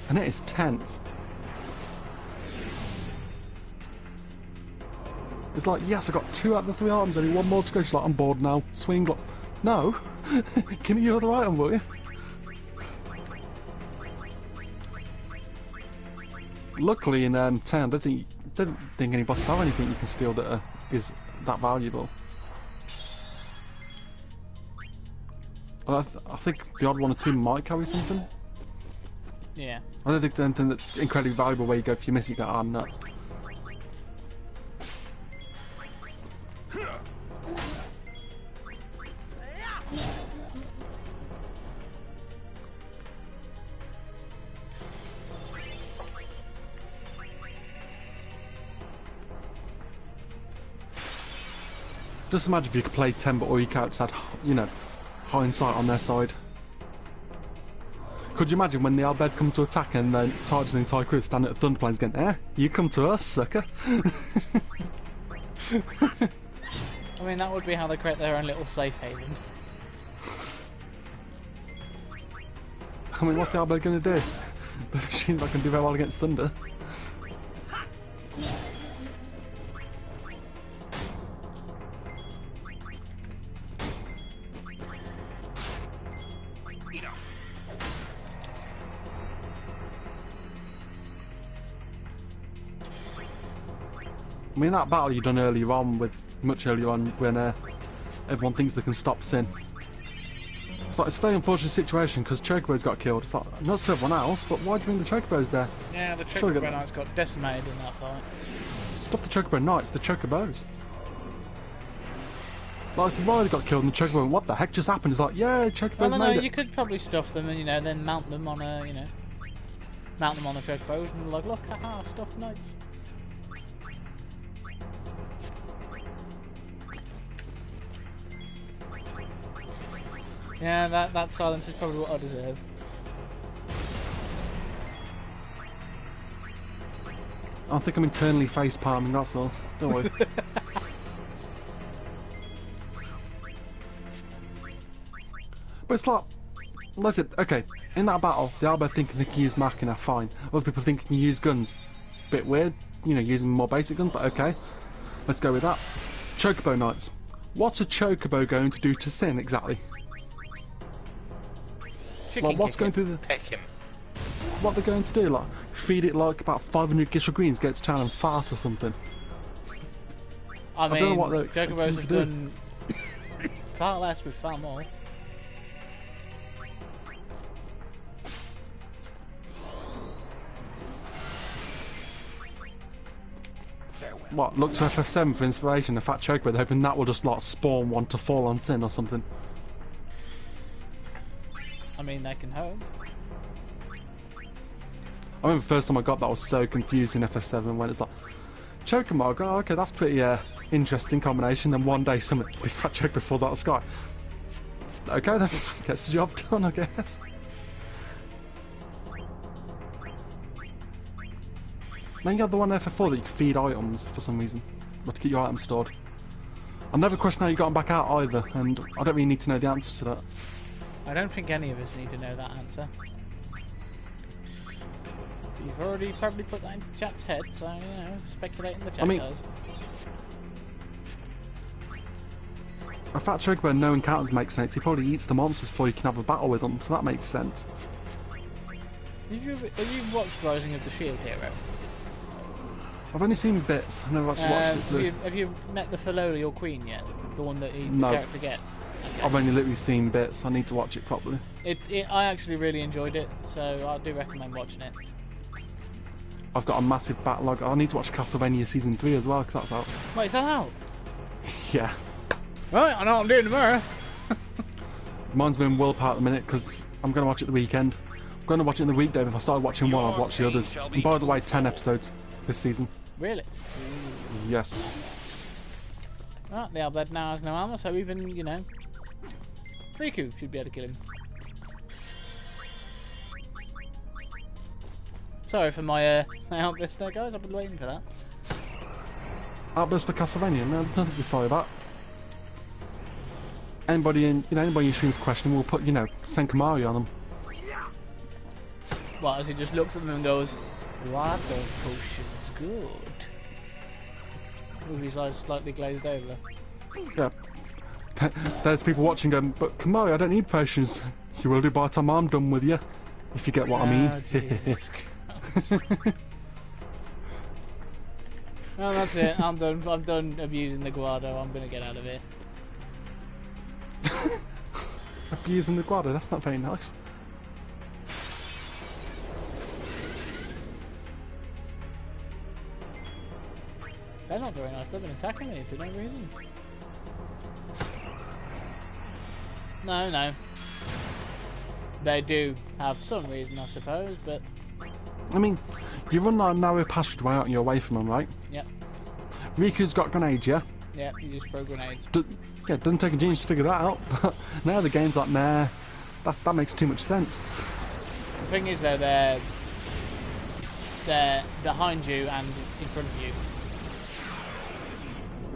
And it is tense. It's like, yes, I got 2 out of the 3 items, only 1 more to go. She's like, I'm bored now. Swing. Like, no. Give me your other item, will you? Luckily in 10, I don't think any bosses have anything you can steal that is that valuable. And I think the odd 1 or 2 might carry something. Yeah. I don't think there's anything that's incredibly valuable where you go, if you miss it, you go, ah, nuts. Just imagine if you could play 10 but all your characters had, you know, hindsight on their side. Could you imagine when the Albed come to attack and then Target and the entire crew stand at the Thunderplanes going, you come to us, sucker. I mean, that would be how they create their own little safe haven. I mean, what's the Albed going to do? The machine's not going to do very well against Thunder. I mean, that battle you done earlier on, much earlier on, when everyone thinks they can stop Sin. It's like, it's a very unfortunate situation because Chocobo's got killed. It's like, not to everyone else, but why do you bring the Chocobos there? Yeah, the Chocobo Knights got decimated in that fight. Stuff the Chocobo Knights, the Chocobos. Like, the rider got killed and the Chocobo went, what the heck just happened? It's like, yeah, Chocobos made it. You could probably stuff them and, you know, then mount them on a, you know, mount them on the Chocobos and like, look, haha, stuffed Knights. Yeah, that silence is probably what I deserve. I think I'm internally face palming, that's all. Don't worry. But it's like, listen, okay, in that battle, the Albert thinking they can use Machina, fine. Other people think they can use guns. Bit weird, you know, using more basic guns, but okay. Let's go with that. Chocobo Knights. What's a Chocobo going to do to Sin, exactly? Like, what's going through the... Peck him. What they're going to do, like, feed it like about 500 Gishel Greens, get its tail and fart or something. I mean, don't know what they're Chocobos have done far less with far more. What, look to FF7 for inspiration, the Fat Chocobo, they're hoping that will just like spawn one to fall on Sin or something. I mean, they can hope. I remember the first time I got that, I was so confused in FF7 when it's like, Chocobo, oh, okay, that's pretty interesting combination. Then one day, some big fat chocobo falls out of the sky. Okay, then gets the job done, I guess. Then you have the one FF4 that you can feed items for some reason, but to keep your items stored. I never question how you got them back out either, and I don't really need to know the answer to that. I don't think any of us need to know that answer. You've already probably put that in chat's head, so, you know, speculate in the chat does. A fat chocobo no encounters make sense. He probably eats the monsters before you can have a battle with them, so that makes sense. Have you watched Rising of the Shield Hero? I've only seen bits. I've never actually watched it. Have you met the Filoli or Queen yet? The one that the character gets? Okay. I've only literally seen bits. I need to watch it properly. I actually really enjoyed it, so I do recommend watching it. I've got a massive backlog. I need to watch Castlevania Season 3 as well, because that's out. Wait, is that out? Yeah. Right, I know what I'm doing tomorrow. Mine's been Willpower at the minute, because I'm going to watch it the weekend. I'm going to watch it in the weekday, but if I started watching one, I'd watch the others. And by the way, 10 episodes this season. Really? Yes. Ah, the Albed now has no armor, so even, you know, Riku should be able to kill him. Sorry for my outburst there, guys. I've been waiting for that. Outburst for Castlevania? No, there's nothing to be sorry about. Anybody in your stream's question, we'll put, Senkamari on them. Well, as he just looks at them and goes, "Water potion's good." With his eyes slightly glazed over. Yeah. There's people watching going, "But Kamari, I don't need potions. You will do by the time I'm done with you." If you get what I mean. Jesus well, that's it. I'm done abusing the Guado. I'm gonna get out of here. Abusing the Guado? That's not very nice. They're not very nice. They've been attacking me for no reason. No. They do have some reason, I suppose, but... I mean, you run that narrow passageway out and you're away from them, right? Yep. Riku's got grenades, yeah? Yeah, you just throw grenades. Yeah, it doesn't take a genius to figure that out, but now the game's like, nah, that makes too much sense. The thing is, though, they're behind you and in front of you.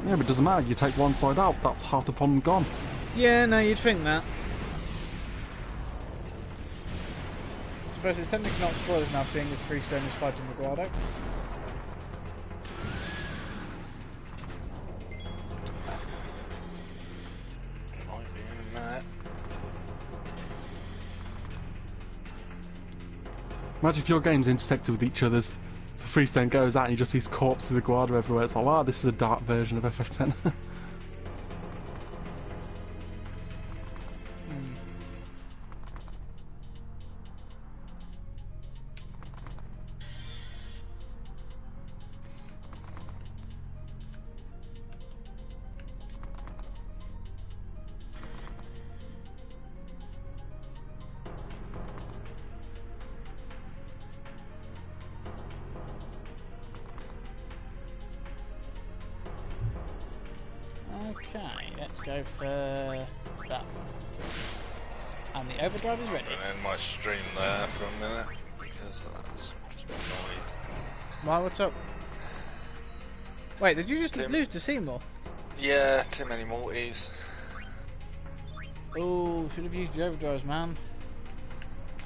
Yeah, but it doesn't matter, you take one side out, that's half the problem gone. Yeah, no, you'd think that. I suppose it's technically not spoilers now, seeing as Freestone is fighting the Guado. Imagine if your games intersected with each other's. So Freestone goes out and you just sees corpses of Guado everywhere. It's like, wow, this is a dark version of FF10. Okay, let's go for that one. And the overdrive is ready. I'm gonna end my stream there for a minute because I was just annoyed. Why, what's up? Wait, did you just lose to Seymour? Yeah, too many multis. Oh, should have used the overdrives, man.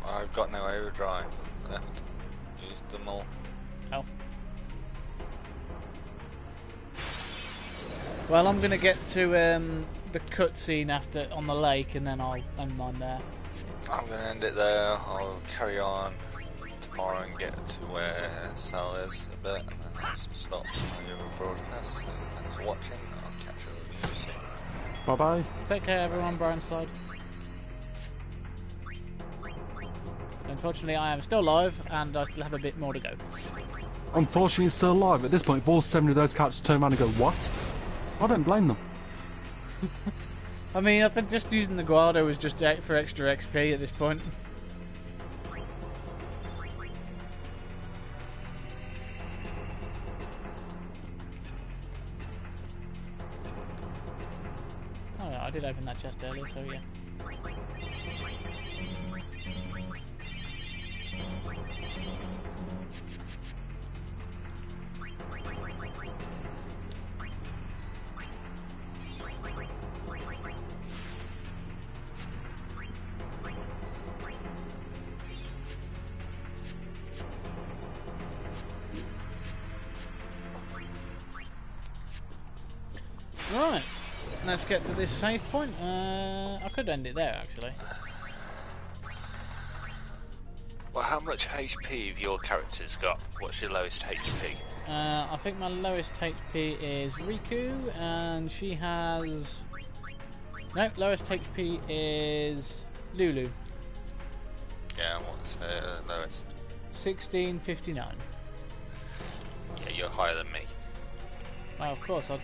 I've got no overdrive left. Used them all. Oh. Well, I'm gonna get to the cutscene after on the lake, and then I'll end mine there. I'm gonna end it there. I'll carry on tomorrow and get to where Sal is a bit, and then I'll stop my broadcast. So thanks for watching. I'll catch up with you soon. Bye bye. Take care, everyone. Brian Slide. Unfortunately, I am still live, and I still have a bit more to go. Unfortunately, it's still alive. At this point, if all 7 of those characters turn around and go, what? I don't blame them. I mean, I think just using the Guado was just for extra XP at this point. I did open that chest earlier, so yeah. Right, let's get to this save point. I could end it there, actually. Well, how much HP have your characters got? What's your lowest HP? I think my lowest HP is Riku, and she has... No, lowest HP is Lulu. Yeah, and what's her lowest? 1659. Yeah, you're higher than me. Well, of course, I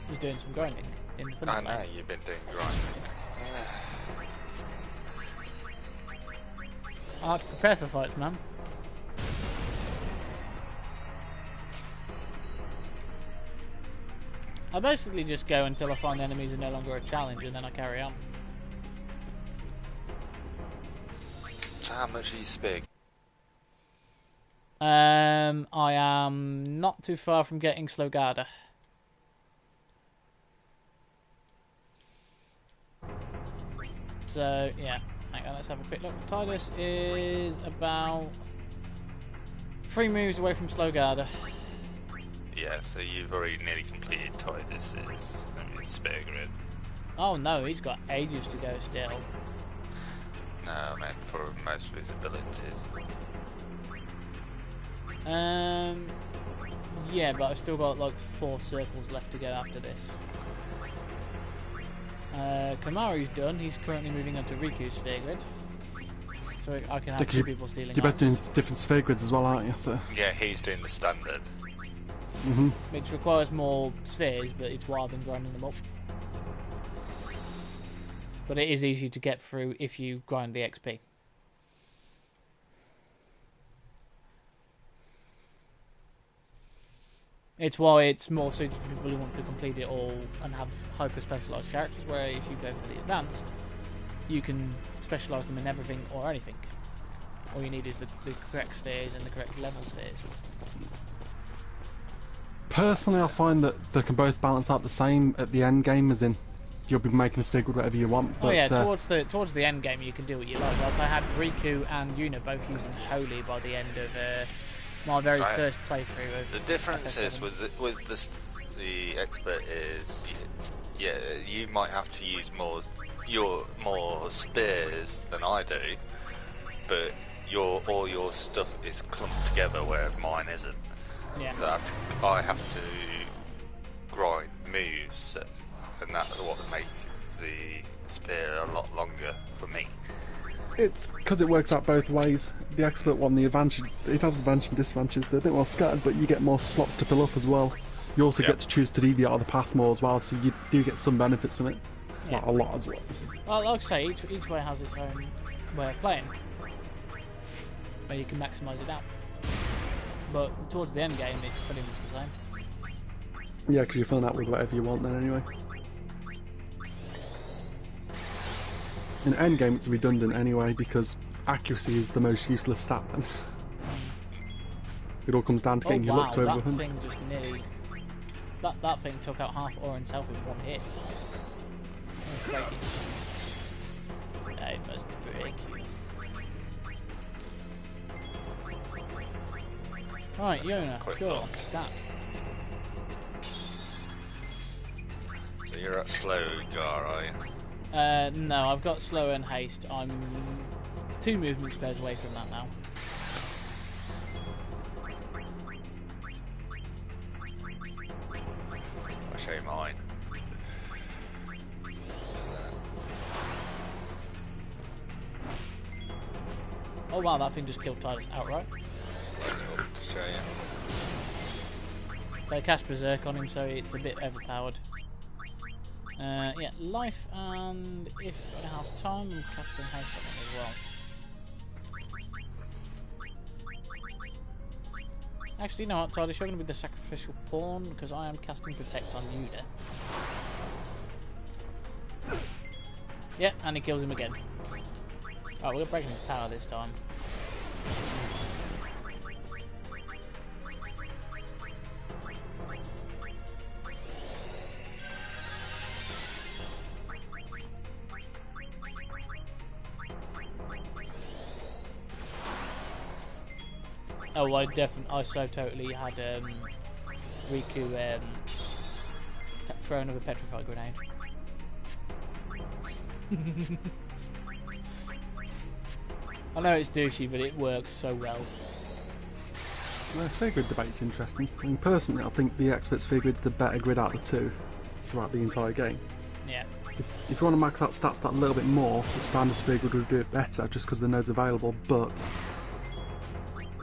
was doing some grinding in the fun. I know, you've been doing grinding. I like to prepare for fights, man. I basically just go until I find enemies are no longer a challenge, and then I carry on. So how much are you spig? I am not too far from getting Slogada. So, yeah. Hang on, let's have a quick look. Tidus is about 3 moves away from Slogada. Yeah, so you've already nearly completed Tidus's spare grid. Oh no, he's got ages to go still. No, I meant for most of his abilities. Yeah, but I've still got like 4 circles left to go after this. Kamaru's done. He's currently moving on to Riku's sphere grid. So I can have 2 people stealing. You're both doing different sphere grids as well, aren't you? So. Yeah, he's doing the standard. Which requires more spheres, but it's why I've been grinding them up. But it is easy to get through if you grind the XP. It's why it's more suited for people who want to complete it all and have hyper specialised characters, where if you go for the advanced, you can specialise them in everything or anything. All you need is the correct spheres and the correct level spheres. Personally, I find that they can both balance out the same at the end game, as in you'll be making a sphere grid whatever you want. But, oh yeah, towards the end game you can do what you like. Like I had Riku and Yuna both using Holy by the end of my very first playthrough. Of the difference is with the expert is, yeah, you might have to use more spears than I do, but all your stuff is clumped together where mine isn't. Yeah. So I have to grind moves, and that's what makes the spear a lot longer for me. It's because it works out both ways. The expert one, the advantage, it has advantage and disadvantages. They're a bit more scattered, but you get more slots to fill up as well. You also get to choose to deviate out the path more as well, so you do get some benefits from it. Yeah. Not a lot as well. Well, like I say, each way has its own way of playing, where you can maximise it out. But towards the end game, it's pretty much the same. Yeah, because you're filling out with whatever you want then anyway. In end game, it's redundant anyway, because accuracy is the most useless stat then. It all comes down to getting your luck to over 100. Thing just nearly... That thing took out half Orin's health with 1 hit. I must break you. Right, Yuna, cool, stat. So you're at slow Gar, are you? No, I've got slow and haste. I'm 2 movement spares away from that now. I'll show you mine. Oh wow, that thing just killed Tidus outright. To show you. So I cast Berserk on him, so it's a bit overpowered. Yeah, life, and if I have time, I'm casting haste on him as well. Actually, you know what, Tidus, you're going to be the sacrificial pawn, because I am casting Protect on Yuna. Yep, and he kills him again. Oh, we're breaking his power this time. Oh, I so totally had Riku throw another petrified grenade. I know it's douchey, but it works so well. Well, the sphere grid debate's interesting. I mean, personally, I think the expert sphere grid's the better grid out of the two throughout the entire game. Yeah. If you want to max out stats that little bit more, the standard sphere grid would do it better just because the nodes available, but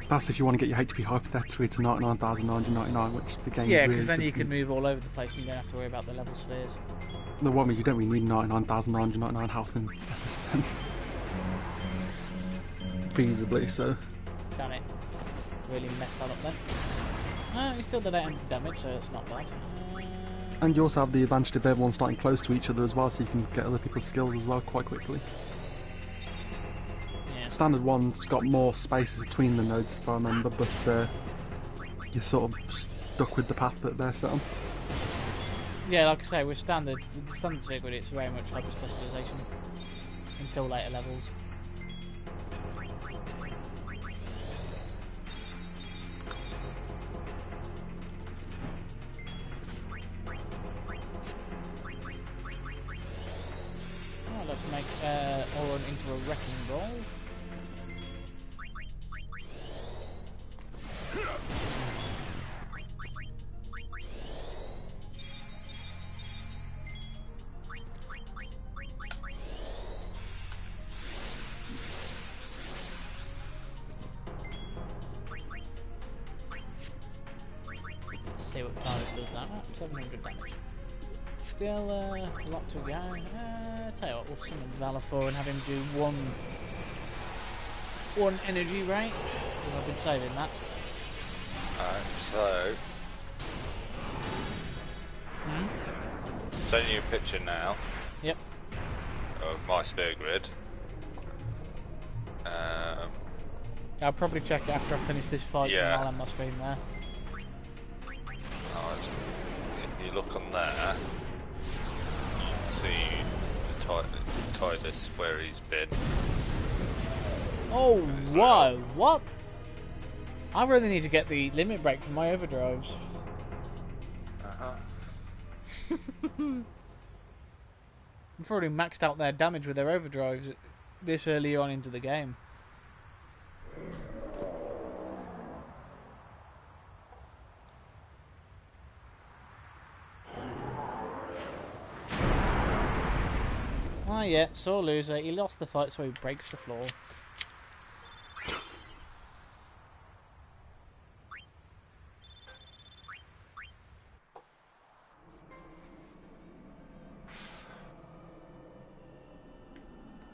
that's if you want to get your HP hypothetically to 99,999, which the game Yeah, really because then you doesn't. can move all over the place and you don't have to worry about the level spheres. No, what I mean, you don't really need 99,999 health in FF10. Feasibly, so. Damn it. Really messed that up then. He still did 800 damage, so that's not bad. And you also have the advantage of everyone starting close to each other as well, so you can get other people's skills as well quite quickly. Yeah. Standard one's got more spaces between the nodes, if I remember, but you're sort of stuck with the path that they're set on. Yeah, like I say, with the standard sphere grid, it's very much hyper specialization until later levels. Let's make Auron into a wrecking ball. Let's see what Tyrus does now. 700 damage. Still a lot to go. Tell you what, we'll summon Valor and have him do one energy rate. I've been saving that. So sending you a picture now. Yep. Of my sphere grid. I'll probably check it after I finish this fight and Yeah. I'll end my stream there. If you look on there, you see the Tidus where he's been. Oh, wow, what? I really need to get the limit break for my overdrives. They've already maxed out their damage with their overdrives this early on into the game. Ah, yeah, sore loser. He lost the fight, so he breaks the floor.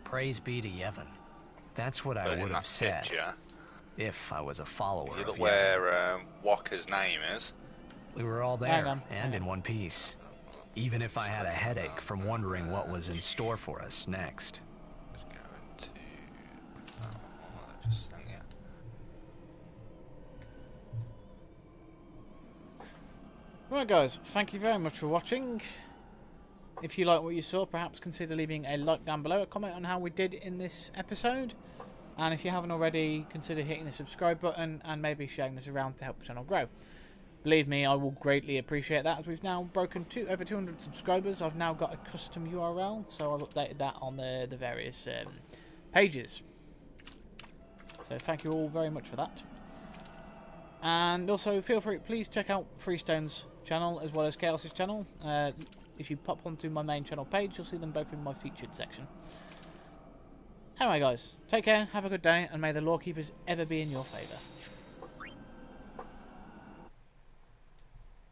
Praise be to Yevon. That's what I would have said if I was a follower You of look Yevon. where Walker's name is. We were all there, and in one piece. Even if I had a headache from wondering what was in store for us next. Right guys, thank you very much for watching. If you like what you saw, perhaps consider leaving a like down below, a comment on how we did in this episode. And if you haven't already, consider hitting the subscribe button and maybe sharing this around to help the channel grow. Believe me, I will greatly appreciate that, as we've now broken over 200 subscribers. I've now got a custom URL, so I've updated that on the various pages. So thank you all very much for that. And also feel free, please check out Freestone's channel as well as Chaos's channel. If you pop onto my main channel page, you'll see them both in my featured section. Anyway guys, take care, have a good day, and may the Lawkeepers ever be in your favour.